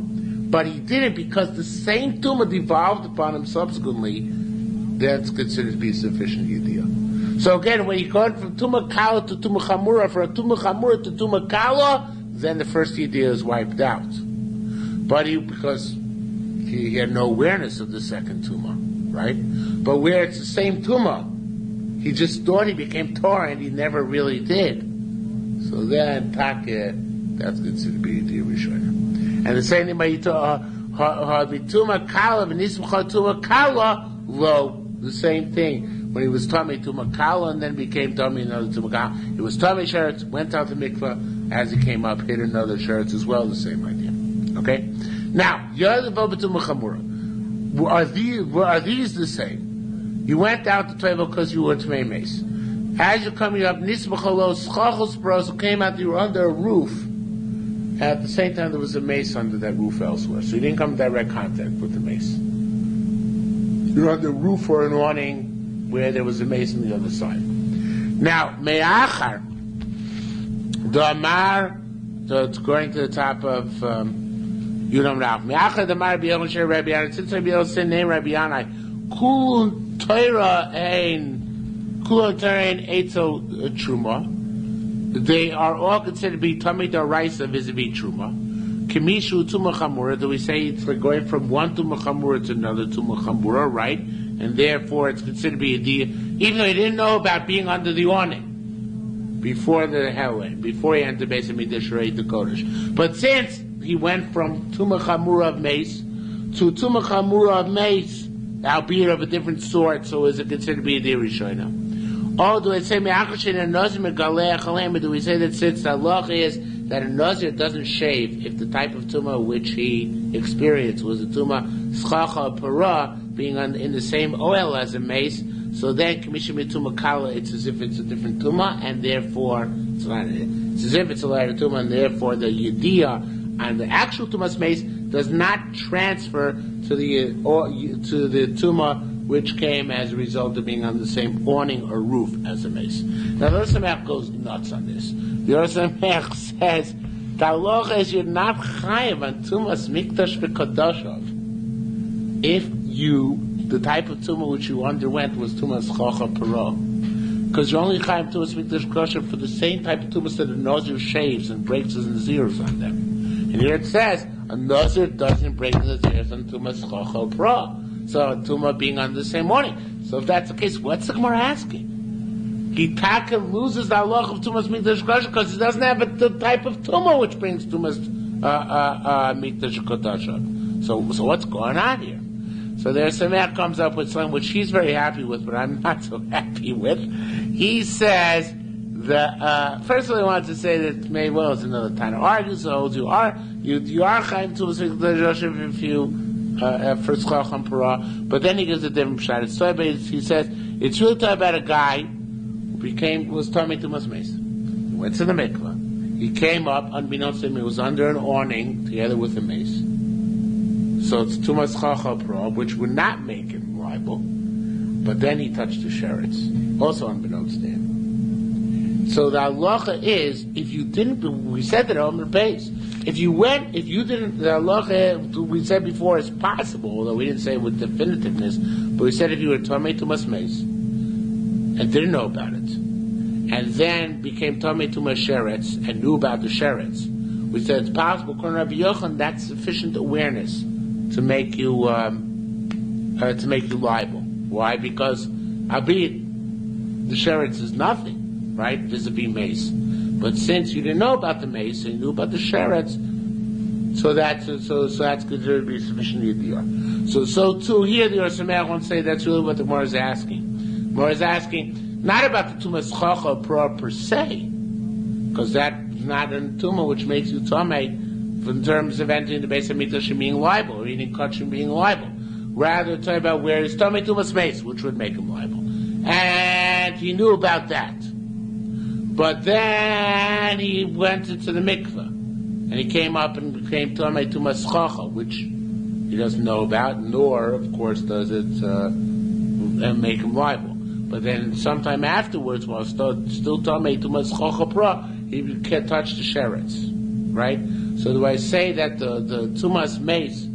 But he didn't, because the same Tumah devolved upon him subsequently. That's considered to be sufficient Yediyah. So again, when you go from Tumah Kala to Tumah Chamura, from Tumah Chamura to Tumah Kala, then the first Yediyah is wiped out. But because he had no awareness of the second Tumah, right? But where it's the same Tumah, he just thought he became Torah and he never really did. So then, that's considered to be Yediyah Rishonah. And the same thing by Tumah Kala, V'nismcha Tumah Kala, lo, the same thing. When he was Tamei Tumah Kala and then became Tamei another Tumah Kala, it was Tamei Sheretz, went out to mikvah, as he came up, hit another Sheretz as well, the same idea. Okay? Now, Yadav Tumah Chamura. Are these the same? You went out to Tevel because you were Tamei Mace. As you're coming up, Nisbachalo Schachos Bros came out, you were under a roof. At the same time, there was a mace under that roof elsewhere. So you didn't come in direct contact with the mace. You're on the roof or an awning where there was a mace on the other side. Now, Me'achar, the Amar, going to the top of Yudam Rav. Me'achar, the Amar, B'yel Sher Rabbi Yanai, since Rabbi Yel sin name Rabbi Yanai, Kul Torah ein Eitzel Truma. They are all considered to be Tamei D'Oraisa vis-a-vis Truma. Kimishu Tumah Chamura, do we say it's like going from one Tumah Chamura to another Tumah Chamura, right? And therefore it's considered to be a Yediyah, even though he didn't know about being under the awning before the Helen, before he entered Beis HaMikdash Rei the Kodesh. But since he went from Tumah Chamura of Mace to Tumah Chamura of Mace, albeit of a different sort, so is it considered to be a Yediyah Rishonah? Or do we say do we say that since the halacha is that a Nazir doesn't shave if the type of tumah which he experienced was a tumah schacha para being in the same oil as a mace, so then commission tumah kala, it's as if it's a different tumah and therefore it's as if it's a lighter tumah and therefore the yediyah and the actual tumah's mace does not transfer to the tumah which came as a result of being on the same awning or roof as a mace. Now, the Yerushalmi goes nuts on this. The Yerushalmi says, the halacha is you're not chayav on tumas mikdash v'kodashov if the type of tumah which you underwent was tumas chacha parah. Because you're only chayav tumas mikdash v'kodashov for the same type of tumas that a nazir shaves and breaks his nazirs on them. And here it says, a nazir doesn't break his nazirs on tumas chacha parah. So Tumah being on the same morning. So if that's the case, what's the Gemara asking? Gitaka loses the halacha of Tumas Mikdash Kodesh because he doesn't have the type of Tumah which brings Tumas Mikdash Kodesh. So what's going on here? So there's Sameach comes up with something which he's very happy with, but I'm not so happy with. He says that first of all, he wants to say that maybe it's another time of argues. So you are chayim Tumas Mikdash Kodesh if you first Chacham Parah, but then he gives a different shot. He says it's really talking about a guy who was Tamei Tumas Mace. He went to the mikvah. He came up, unbeknownst to him, he was under an awning together with a mace. So it's Tumas Chacham Parah, which would not make him liable. But then he touched the sheretz, also unbeknownst to him. So the halacha is, if you didn't, we said that on the base. If you didn't, the halacha we said before is possible, although we didn't say it with definitiveness, but we said if you were Tamei Tumas Mace and didn't know about it, and then became Tamei Tumas Sheretz and knew about the Sheretz, we said it's possible. According to Rabbi Yochanan, that's sufficient awareness to make you liable. Why? Because albeit the Sheretz is nothing, right, vis-a-vis mace. But since you didn't know about the mace and you knew about the sheretz, so that's considered to be sufficient yediyah. So too here the Yerushalmi won't say that's really what the Gemara is asking. The Gemara is asking not about the tumas chacha per se, because that's not a tumah which makes you tamei in terms of entering the Beis HaMikdash and being liable or eating kachim being liable. Rather, talking about where he's tamei tumas mace, which would make him liable, and he knew about that. But then he went into the mikveh, and he came up and became Tomei Tumas Chacha, which he doesn't know about, nor, of course, does it make him liable. But then sometime afterwards, while still Tomei Tumas Chacha Pra, he can't touch the sheretz, right? So do I say that the Tumas Mace,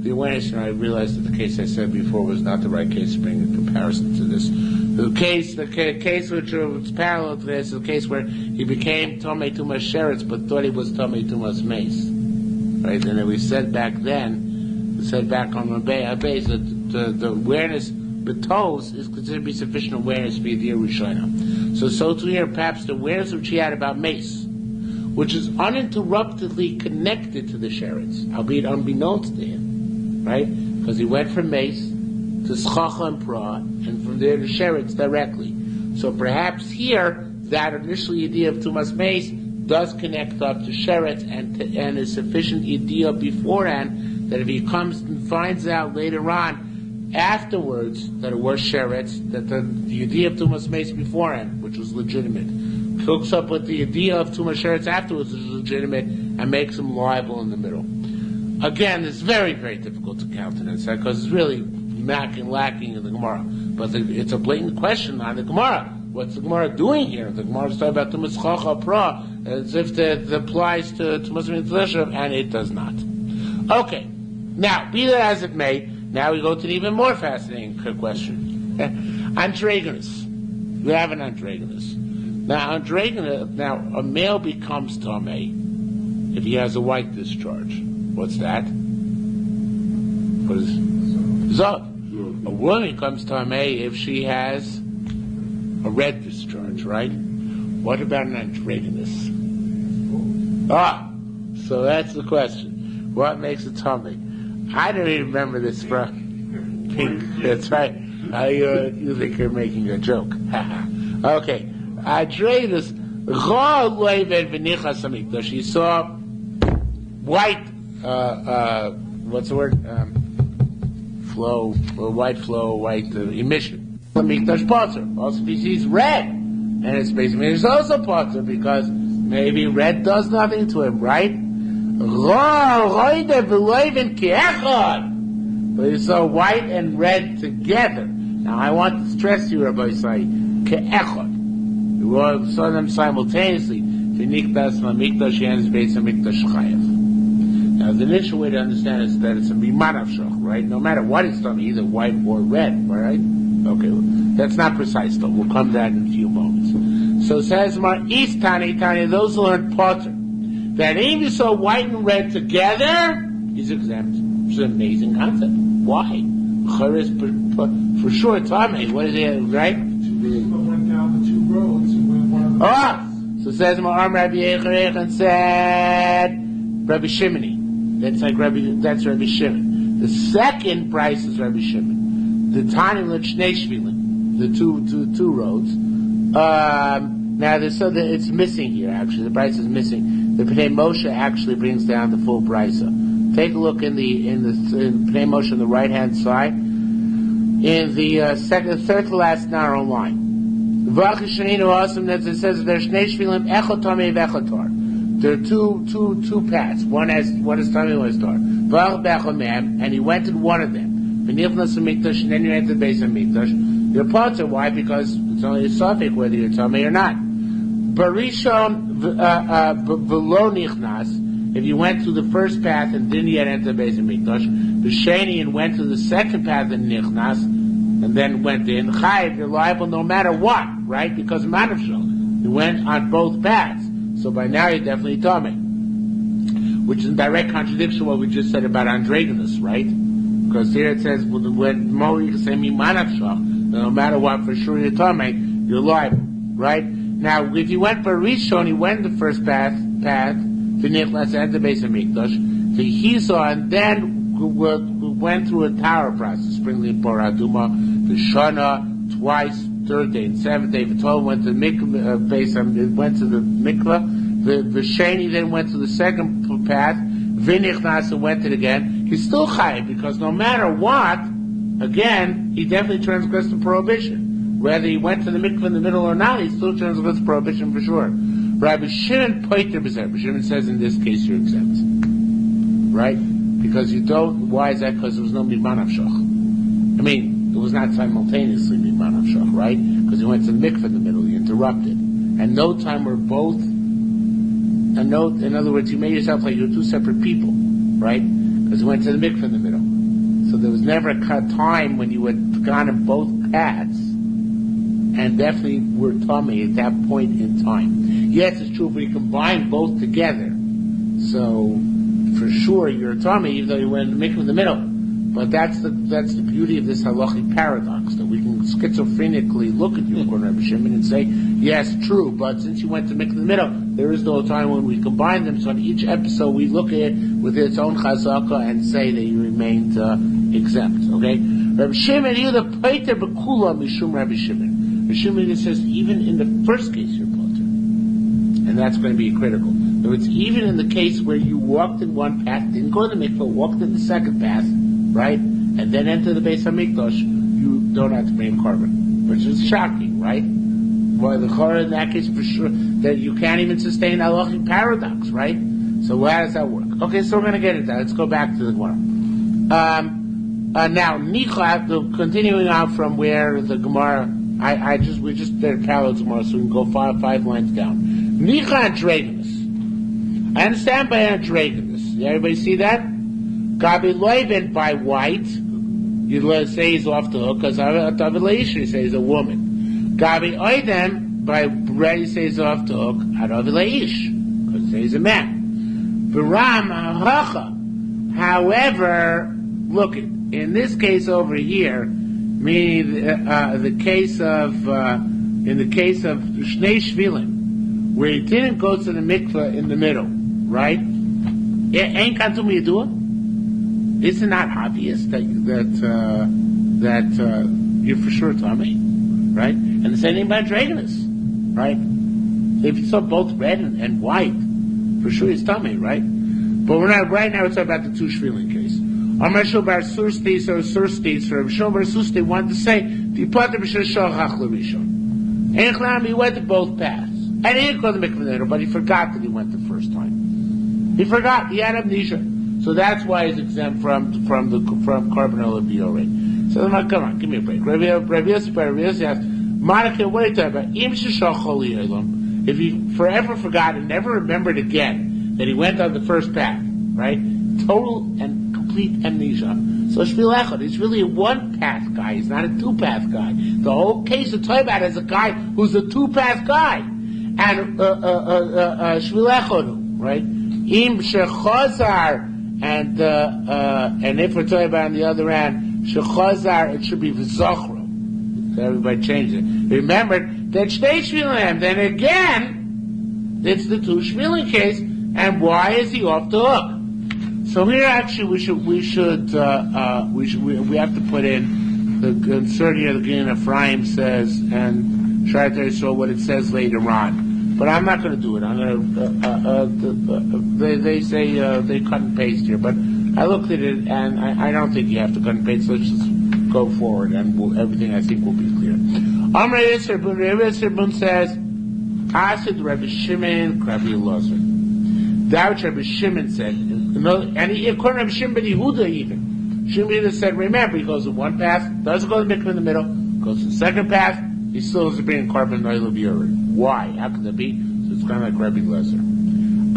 the awareness, and I realized that the case I said before was not the right case to bring in comparison to this. The case which was parallel to this is the case where he became Tomei Tumas Sheretz, but thought he was Tomei Tumas Mace, right? And then we said back on the base that the awareness betos is considered to be sufficient awareness to be the Yerushalmi. So to here, perhaps the awareness which he had about Mace, which is uninterruptedly connected to the Sheretz, albeit unbeknownst to him, right? Because he went from Mace to Schacha and Pra, and from there to Sheretz directly. So perhaps here, that initial idea of Tumas Mace does connect up to Sheretz and is sufficient idea beforehand that if he comes and finds out later on, afterwards, that it was Sheretz, that the idea of Tumas Mace beforehand, which was legitimate, hooks up with the idea of Tumas Sheretz afterwards, which is legitimate, and makes him liable in the middle. Again, it's very, very difficult to countenance that because it's really lacking in the Gemara. But it's a blatant question on the Gemara. What's the Gemara doing here? The Gemara is talking about Tumas Chacha Pra as if that applies to Tumas Mitzvah, and it does not. Okay. Now, be that as it may, now we go to an even more fascinating question. Androgynous. We have an androgynous. Now, a male becomes Tomei if he has a white discharge. What's that? What is Zav? A woman becomes Tomei if she has a red discharge, right? What about an androgynous? So that's the question. What makes a Tomei? I don't even remember this from Pink. That's right. You think you're making a joke. Okay. Androgynous. She saw white, what's the word? White emission. Also, if he sees red, and it's basically it's also potter because maybe red does nothing to him, right? But he saw white and red together. Now I want to stress you, Rabbi Say, ke'echad. We all saw them simultaneously. Now, the initial way to understand is that it's a mimanavshach, right? No matter what it's done, either white or red, right? Okay, that's not precise though. We'll come to that in a few moments. So it says, East Tani, those who learn Potter, that if you saw white and red together, he's exempt. It's an amazing concept. Why? For sure, Tomei, what is it, right? Went down the two roads and went one of the So it says, Rabbi Yechon said, Rabbi Shimoni. That's Rabbi Shimon. The second price is Rabbi Shimon. The Tani L'Shnei Shvilin, the two roads. Now it's missing here. Actually, the price is missing. The Pnei Moshe actually brings down the full brisa. Take a look in Pnei Moshe on the right hand side, in the third to last narrow line. V'ach Shaninu Awesome that it says there's Shnei Shvilim Echot Tamei V'Echotar. There are two paths. One is Tamei, one is Tar. V'ach B'Echomem, and he went in one of them. V'Nichnas Mikdash, and then you enter the base of Mikdash. Your parts are why? Because it's only a suffix whether you're Tamei or not. Barishon V'Lo Nichnas, if you went through the first path and didn't yet enter the base of Mikdash, V'Sheni and went to the second path and Nichnas, and then went in, Chayiv, you're liable no matter what, right? Because Manavshal, you went on both paths. So by now you're definitely Tomei. Which is in direct contradiction to what we just said about androgynous, right? Because here it says, when Mori say Manavshal, no matter what, for sure you're Tomei, you're liable, right? Now, if you went for Rishon, you went the first path, V'nichlas, and the base of Mikdash, he saw, and then went through a tower process, springly Poraduma, the Shana, twice, third day and seventh day. V'tol went to the mikvah, went to the mikvah. The Shani then went to the second path. V'nichnas and went it again. He's still chayiv because no matter what, again, he definitely transgressed the prohibition. whether he went to the mikveh in the middle or not, he still turns against prohibition for sure. Rabbi Shimon poiter b'zeh. Rabbi Shimon says in this case you're exempt, right? Because you don't. Why is that? Because there was no mimman avshach. I mean, it was not simultaneously mimman avshach, right? Because he went to the mikveh in the middle, he interrupted, and no time were both. And no, in other words, you made yourself like you're two separate people, right? Because you went to the mikveh in the middle. So there was never a time when you had gone in both paths, and definitely were tummy at that point in time. Yes, it's true, but you combine both together. So, for sure, you're tummy, even though you went in the mikveh in the middle. But that's the beauty of this halachic paradox, that we can schizophrenically look at you, according to Rabbi Shimon, and say, yes, true, but since you went to mikveh in the middle, there is no time when we combine them, so in each episode we look at it with its own chazaka and say that you remained exempt, okay? Rabbi Shimon, either pater b'kula mishum Rabbi Shimon. Rabbi Shimon says, even in the first case you're pater. And that's going to be critical. In other words, even in the case where you walked in one path, didn't go to the mikveh, walked in the second path, right? And then enter the Beis HaMikdash, you don't have to bring a carbon. Which is shocking, right? Well, the Chorah in that case for sure, that you can't even sustain halachic paradox, right? So how does that work? Okay, so we're going to get into that. Let's go back to the Gemara. Now, Nicha, continuing on from where the Gemara, we just did a parallel to Gemara, so we can go five lines down. Nicha Andreganus. I understand by Andreganus. Everybody see that? Gabi Loiven by white, you say he's off the hook, because Davileish, you say he's a woman. Gabi Oiden by red, you say he's off the hook, Davileish, because you say he's a man. Viram Hacha. However, look, in this case over here, meaning in the case of Shnei Shvilim, where he didn't go to the mikveh in the middle, right? Ain't kantum yedua? Is it not obvious that you're for sure tummy, right? And the same thing about Dragonus, right? If you saw both red and white, for sure he's tummy, right? But we're not right now. We're talking about the two Shvilim case. Amar Shobar Surstis or Surstis for Shobar Surstis wanted to say the Pater B'Shel Shochach L'Rishon. And he went to both paths, and he didn't go to the mikveh, but he forgot that he went the first time. He forgot. He had amnesia. So that's why he's exempt from carbon oil biore. So come on, give me a break. Rabbi Yossi asked, Monica, what are you talking about? If he forever forgot and never remembered again that he went on the first path, right? Total and complete amnesia. So Shvil Echad, he's really a one-path guy. He's not a two-path guy. The whole case of Toibat is a guy who's a two-path guy. And Shvil Echad, right? Im Shechazar. And if we're talking about on the other hand, Shechazar, it should be V'zochro. So everybody changed it. Remember, that Shnei Shvilim, then again, it's the two Shvilim case, and why is he off the hook? So here actually we have to put in the insert here, the Gin Ephraim says, and Shrater saw what it says later on. But I'm not going to do it. I'm going to. They say they cut and paste here, but I looked at it and I don't think you have to cut and paste. So let's just go forward, and everything I think will be clear. Rabbi Yisrael says, "Asid Rabbi Shimon, Rabbi Elazar." That which Rabbi Shimon said, and according to Rabbi Shimon ben Yehuda, even Shimon Yehuda said, remember, he goes in one path, doesn't go to the mikveh in the middle, goes to the second path. He still has to bring carbon oil of urine. Why? How can that be? So it's kind of like Rabbi Lezer.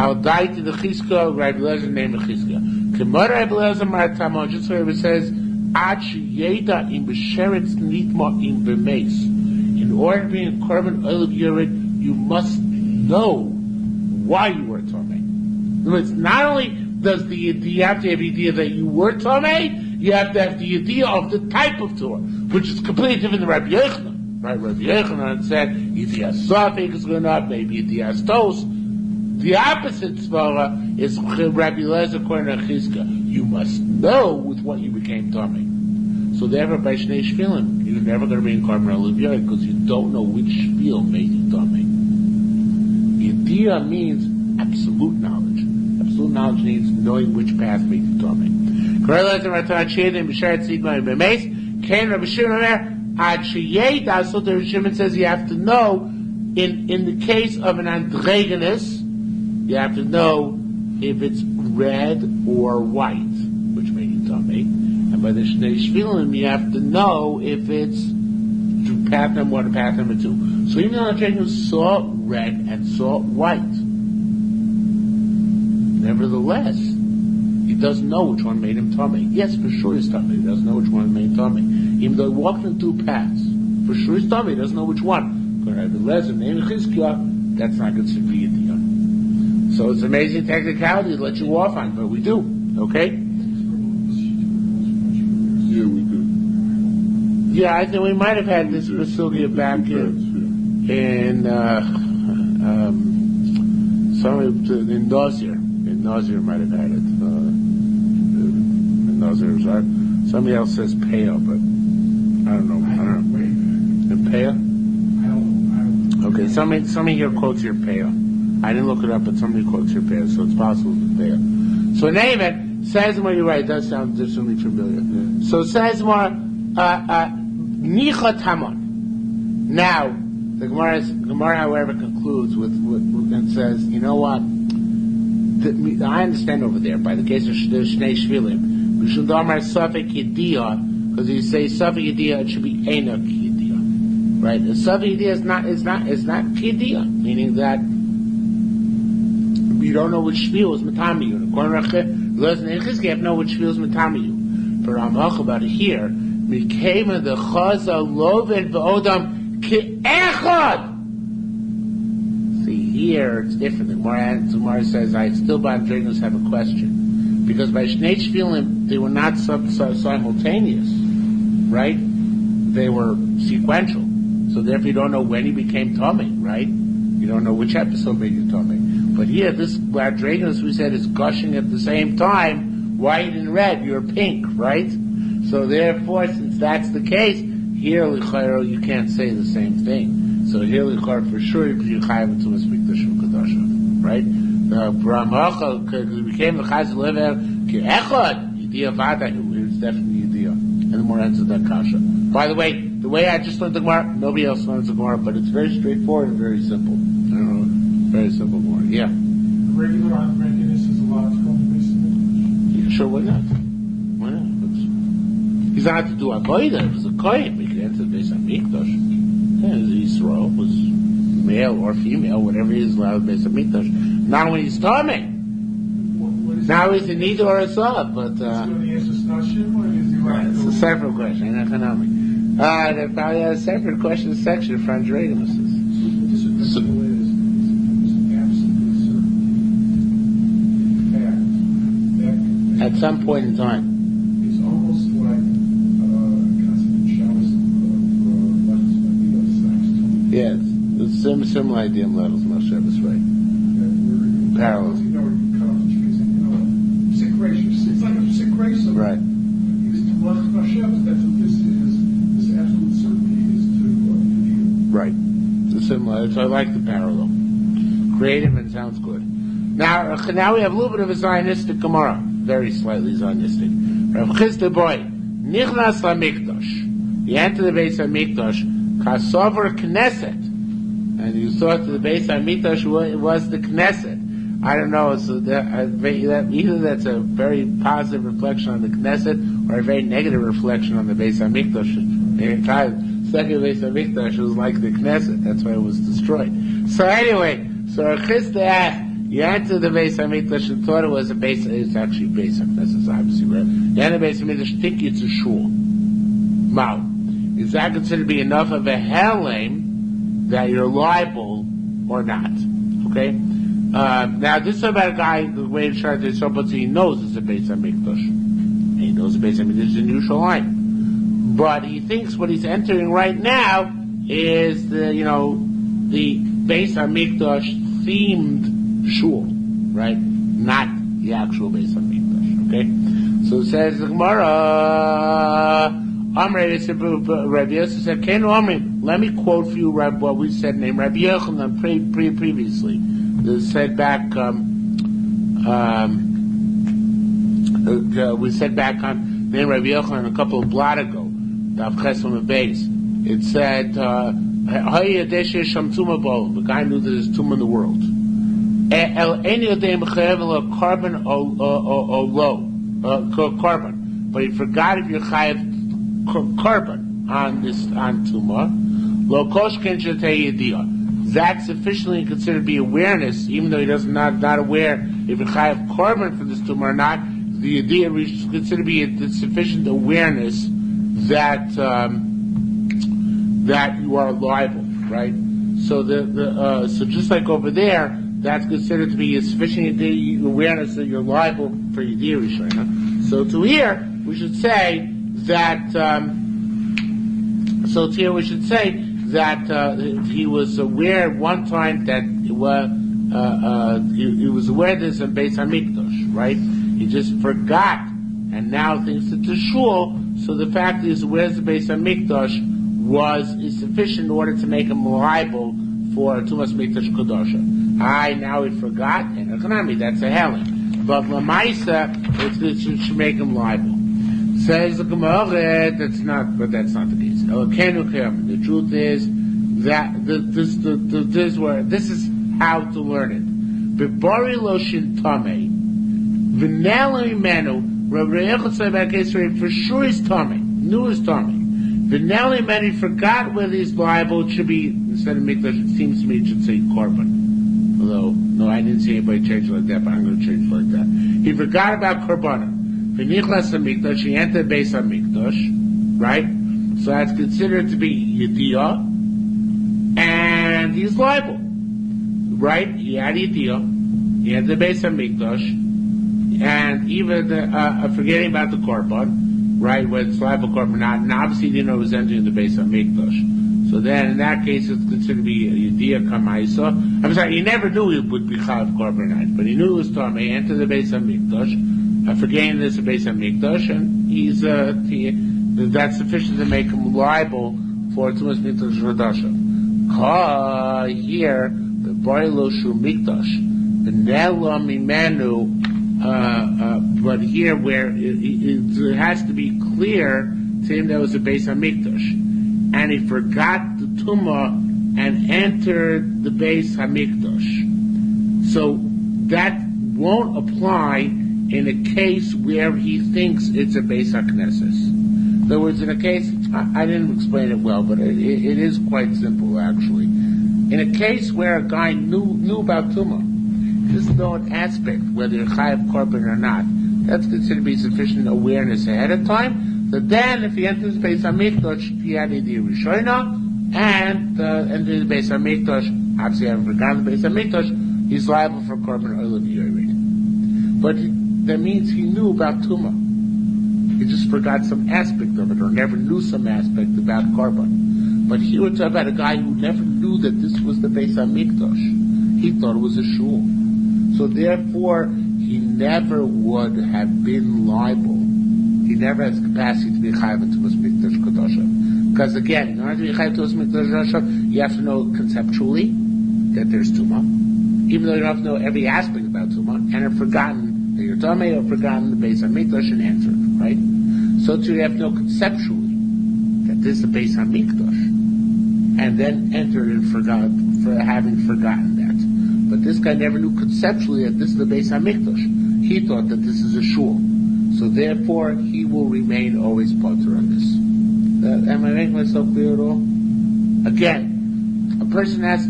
I'll die to the Chizka, Rabbi Lezer named the Chizka. Kemar Rabbi Lezer Maratamo, just where it says, Ad Yeda im B'sheretz Nitma im B'meis. In order to bring carbon oil of urine, you must know why you were Tomei. In other words, not only do you have to have the idea that you were Tomei, you have to have the idea of the type of Torah, which is completely different than Rabbi Yochanan. Right, Rabbi Yochanan said, if he has Safek is going up, maybe if he has Toast. The opposite svara is Rabbi Lezer according to Chizka. You must know with what you became Tomei. So therefore, by Shnei Shvilim, you're never going to be in carbon oil because you don't know which Shvil made you Tomei. Yediyah means absolute knowledge. Absolute knowledge means knowing which path made you Tomei. Ken Rabbi Shimon Ad sheyeda, so the Shimon says you have to know, in the case of an androgynous, you have to know if it's red or white, which made you tummy. And by the Shnei Shvilim, you have to know if it's path number 1 or path number 2. So even though the androgynous saw red and saw white, nevertheless, he doesn't know which one made him tummy. Yes, for sure he's tummy. He doesn't know which one made him tummy. Even though he walked in 2 paths, for sure he's tummy. He doesn't know which one. But that's not considered Yediyah. So it's amazing technicality to let you off on, but we do. Okay? Yeah, we do. Yeah, I think we might have had this Basilia back in Nazir. In Nazir might have had it. In Nazir, somebody else says Peo, but I don't know. In Peo? Okay, somebody here quotes your Peo. I didn't look it up, but somebody quotes your Peo, so it's possible it's Peo. So name it, says more, you're right, it does sound differently familiar. Yeah. So says more, Nicha Tamon. Now, the Gemara, however, concludes with and says, you know what? I understand over there, by the case of Shnei Shvilim, because you say Safek Yediyah, it should be Enoch Yediyah. Right? The Safek Yediyah is not Yediyah, meaning that you don't know which Shvil is Matamiyu. According to you have to know which Shvil is Matamiyu. For Ramach about it here, became the Chaza Loven V'odam Ke'echad. See, here it's different. The Gemara says, I still by Andregas have a question. Because by Shnei Shvilim, they were not simultaneous, right? They were sequential. So therefore you don't know when he became tummy, right? You don't know which episode made you tummy. But here, this Andregas, we said, is gushing at the same time, white and red, you're pink, right? So therefore, since that's the case, here, L'chairo, you can't say the same thing. So here, L'chairo, for sure, you chayav to speak the Shem Kadasha, right? Brahmacha became the Chaz Lever Ke'echad Yediyah Vadahu. It's definitely Yediyah, and the more answers that kasha. By the way I just learned the Gemara, nobody else learns the Gemara, but it's very straightforward and very simple. I don't know, very simple Gemara. Yeah. The regular androgynous is allowed to go to the base of English? Yeah, sure. Why not? He's not to do avodah. It was a kohen. We could enter the base of Mikdash. Yeah, Yisrael was male or female, whatever he is allowed to base of Mikdash. Not when he's starving. Now he's in need or a sub, but it's a separate question. Economic. They probably had a separate question section for Andregas. At some point in time. It's almost like constant showers of Yes, it's similar idea in levels, Moshe, that's right. Parallels. You know, you cut off the trees and, sick gracious. It's like a sick grace. Right. It's to love Hashem, that's what this is. This absolute certainty is to right. It's similar. So I like the parallel. Creative and sounds good. Now we have a little bit of a Zionistic Gemara. Very slightly Zionistic. Rav Chisda boy, Nichnas LaMikdash. He entered the base of Mikdash, Kasover Knesset. And you thought the base of Mikdash was the Knesset. I don't know, so either that's a very positive reflection on the Knesset or a very negative reflection on the base of Mikdash. Second base of Mikdash was like the Knesset, that's why it was destroyed. So anyway, so Rav Chisda asked, you entered the Beis HaMikdash and thought it was a base. It's actually Beis HaKnesset, obviously, right? You entered the Beis HaMikdash, think it's a shul. Now, is that considered to be enough of a helem that you're liable or not? Okay? Now, this is about a guy, the way to try to so he knows it's a Beis HaMikdash. He knows the Beis HaMikdash is in Yerushalayim. But he thinks what he's entering right now is the Beis HaMikdash themed shul, right? Not the actual Beis HaMikdash, okay? So it says the Gemara, Rabbi Yosef said, Kenu Amrim, let me quote for you what we said named Rabbi Yochanan previously. This said back, we said back on named Rabbi Yochanan a couple of blot ago, Dav Chesam and Beis. It said, the guy knew that there's tumah in the world. Carbon. But he forgot if you're chayav carbon on tumah. That's sufficiently considered to be awareness, even though he does not aware if you're chayav carbon for this tumah or not. The idea is considered to be a sufficient awareness that that you are liable, right? So so just like over there, that's considered to be a sufficient awareness that you're liable for your Yerushalmi. So to here we should say that. He was aware one time that he was aware this in Beis Hamikdash, right? He just forgot, and now thinks it's a shul. So the fact that he's aware of the Beis Hamikdash is sufficient in order to make him liable for Tumas Mikdash Kodosha. Now he forgot, and economy, that's a helen. But Lamaisa, it should make him liable. Says the Gemara, that's not the case. The truth is that this is how to learn it. Bibari lo shintame, v'nelo imenu. Rabbi Echad said about case for sure he's tame, knew he's tame. V'nelo imenu, forgot whether he's liable. It should be instead of mikdash. It seems to me it should say korban. Although no, I didn't see anybody change it like that, but I'm going to change it like that. He forgot about korban. V'nichlas hamikdash, he entered Beis Hamikdash, right? So that's considered to be Yediyah, and he's liable, right? He had Yediyah, he had the Beis Hamikdash, and even forgetting about the Korban, right? Whether it's liable Korban or not, and obviously he didn't know it was entering the Beis Hamikdash. So then, in that case, it's considered to be Yediyah Kamaisa. I'm sorry, he never knew he would be Chayav Korban or not, but he knew it was Tameh. He entered the Beis Hamikdash. Forgetting this is Beis Hamikdash, and that's sufficient to make him liable for Tumas Mikdash Radasha. Here, the Boilo Shu Mikdash, the Nela Mimenu, but here where it has to be clear to him that was a Beis Hamikdash, and he forgot the Tumah and entered the Beis Hamikdash. So that won't apply in a case where he thinks it's a Beis HaKnesses. In other words, in a case, I didn't explain it well, but it is quite simple actually. In a case where a guy knew about Tumah, he doesn't know an aspect, whether you're Chayav Korban or not, that's considered to be sufficient awareness ahead of time. So then, if he enters Beis Hamikdash, he had the Yerushalmi and enters the Beis Hamikdash, obviously having forgotten the Beis Hamikdash, he's liable for Korban Olam Yored. But that means he knew about Tumah. He just forgot some aspect of it, or never knew some aspect about Korban. But here we're talking about a guy who never knew that this was the Beis Hamikdash. He thought it was a shul. So therefore, he never would have been liable. He never has capacity to be chayav to Tumas Mikdash Kodosha. Because again, in order to be chayav to Tumas Mikdash Kodosha, you have to know conceptually that there's Tumah, even though you don't have to know every aspect about Tumah, and have forgotten that you're Tameh or forgotten the Beis Hamikdash and answered, right? So too, you have to know conceptually that this is the Beis Hamikdash, and then entered and forgot for having forgotten that. But this guy never knew conceptually that this is the Beis Hamikdash. He thought that this is a shul, so therefore he will remain always potter on this. Am I making myself clear at all? Again, a person has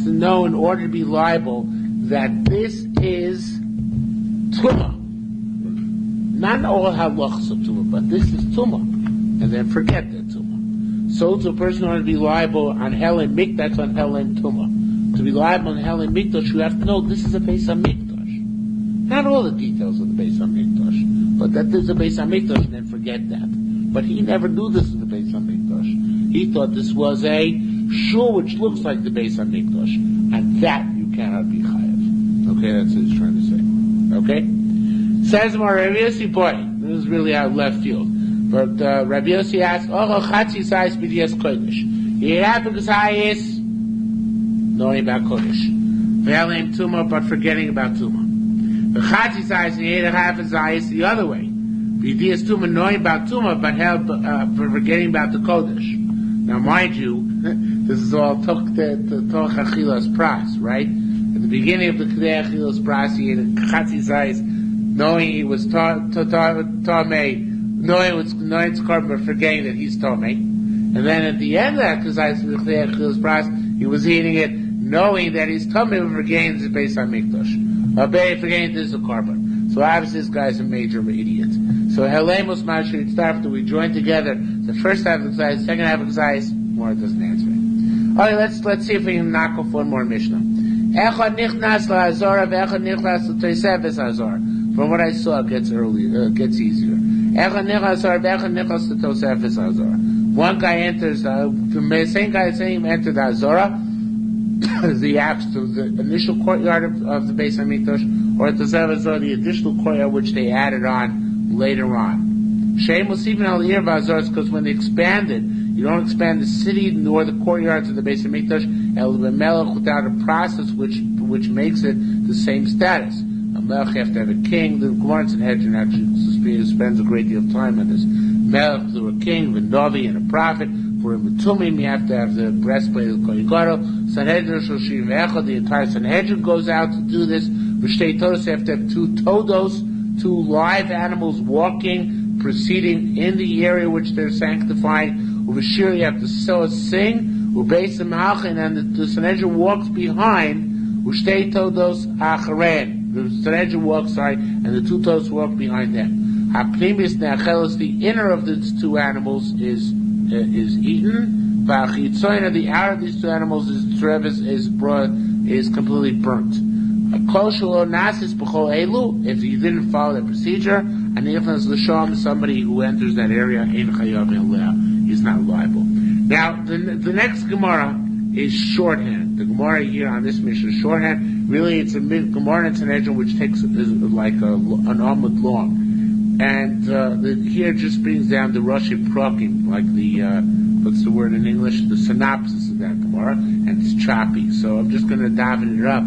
to know in order to be liable that this is Tumah. Not all halachas of Tumah, but this is Tumah. And then forget that Tumah. So to a person in order to be liable on Hell and Mikdash, that's on Hell and Tumah. To be liable on Hell and Mikdash, you have to know this is a Beis Hamikdash. Not all the details of the Beis Hamikdash, but that there's a Beis Hamikdash and then forget that. But he never knew this was the Beis Hamikdash. He thought this was a shul which looks like the Beis Hamikdash, and that you cannot be chayav. Okay, that's what he's trying to say. Okay? Says more Rabbi Yossi, boy, this is really out of left field. But Rabbi Yossi asks, "Oh, chatzi sayis b'dias kodesh." You have to sayis knowing about kodesh, failing tumah, but forgetting about tumah. The chatzi sayis and the other half is sayis the other way. B'yedias Tumah, knowing about Tumah, but forgetting about the Kodesh. Now, mind you, this is all Toch Achilas Pras, right? At the beginning of the Kedei Achilas Pras, he ate a Chatzi Zayis, knowing he was Tomei, knowing it's carbon, but forgetting that he's Tomei. And then at the end of that Kedei Achilas Pras, he was eating it, knowing that he's Tomei, but forgetting it's based on Mikdash. Forgetting this is a carbon. So obviously this guy's a major idiot. So Helemos Mashri Tzarfta, we join together the first half of the exercise, second half of the exercise, more doesn't answer it. Okay, let's see if we can knock off one more Mishnah. Echad nichnas la'azora ve'echad nichnas l'toisef es-azor. From what I saw, it gets easier. Echad nichnas la'azor ve'echad nichnas l'toisef es-azor. One guy enters, the same guy entered the Azora, the initial courtyard of the Beis HaMikdash, or at the Zevazor, the additional courtyard which they added on later on. Shem was even al ir v'azor, because when they expanded, you don't expand the city nor the courtyards of the Beis HaMikdash el b'melech, without a process which makes it the same status. A melech, you have to have a king. The Gemara in Sanhedrin actually spends a great deal of time on this. Melech, through a king, v'novi, and a prophet. For in Betumim, you have to have the breastplate of Koyigoro. Sanhedrin Shoshim Echad, the entire Sanhedrin goes out to do this. V'shtei todos, you have to have two todos, two live animals walking, proceeding in the area which they're sanctifying. Uv'shir, you have to sing. U'beis ha'ma'achin, and the Sanhedrin walks behind. U'shtei todos acharen. The Sanhedrin walks, and the two todos walk behind them. Ha'pnimis ne'achelos, the inner of these two animals is eaten. V'achitzoyna, the outer of these two animals is completely burnt. If you didn't follow the procedure, and somebody who enters that area, he's not liable. Now, the next Gemara is shorthand. The Gemara here on this mission is shorthand. Really, it's a Gemara in Sanhedrin which takes like an Amud long. And here just brings down the Rashi Prakim, like the, what's the word in English? The synopsis of that Gemara, and it's choppy. So I'm just going to daven it up.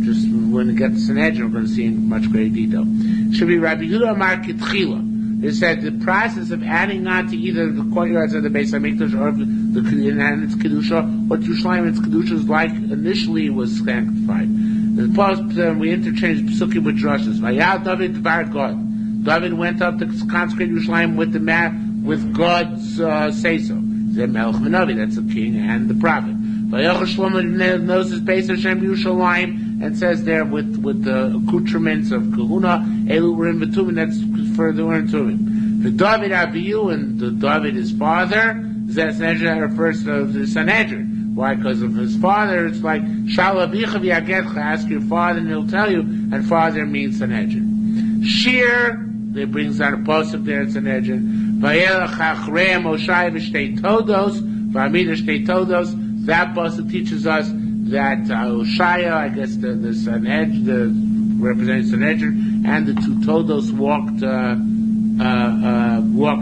Just when we get to Sanhedrin, we're going to see in much greater detail. Should be Rabbi Yehuda Amar Kitchila. It said the process of adding on to either the courtyards of the Beis HaMikdash or and its Kedusha, or Yerushalmi its Kedusha is like initially was sanctified. We interchanged Psukim with Drushes. Vayal David Bar God. David went up to consecrate Yerushalmi with God's say-so. Melech Menavi, that's the king and the prophet. Vayochel Shlomo knows his Beis Hashem Yerushalayim, and says there with the accoutrements of Kahuna, Elu Urim V'Tumim, that's for the Urim Tumim. The David Abiyu, and the David his father, that Sanhedrin refers to the Sanhedrin. Why? Because of his father, it's like Shal Abicha V'Yagetcha, ask your father and he'll tell you, and father means Sanhedrin. Shiur, it brings out a posuk there in Sanhedrin. Vayelach Achrei Moshai V'Shtei Todos, V'Amida Shtei Todos. That pasuk teaches us that Oshaya, I guess the Sanhedrin, the representing Sanhedrin, and the two Todos walked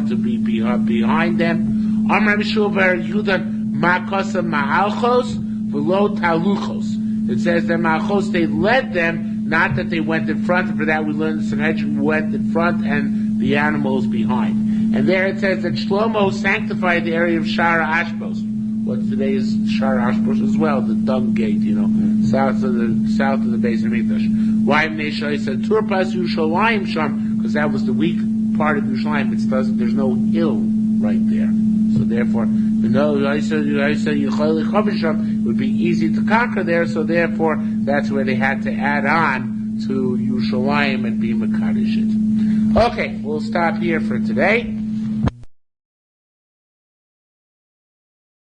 to be behind them. Amar Mishuver Yudan Makasa Ma'alchos V'lo Taluchos. It says that Ma'alchos, they led them, not that they went in front. For that we learned the Sanhedrin went in front and the animals behind. And there it says that Shlomo sanctified the area of Shara Ashbos. What today is Shara Ashbos as well, the dung gate, south of the Beis HaMikdash. Why Mnesha said Turpas Yerushalayim Sham, because that was the weak part of Yerushalayim. There's no hill right there, so therefore, it would be easy to conquer there. So therefore, that's where they had to add on to Yerushalayim and be Mekadosh it. Okay, we'll stop here for today.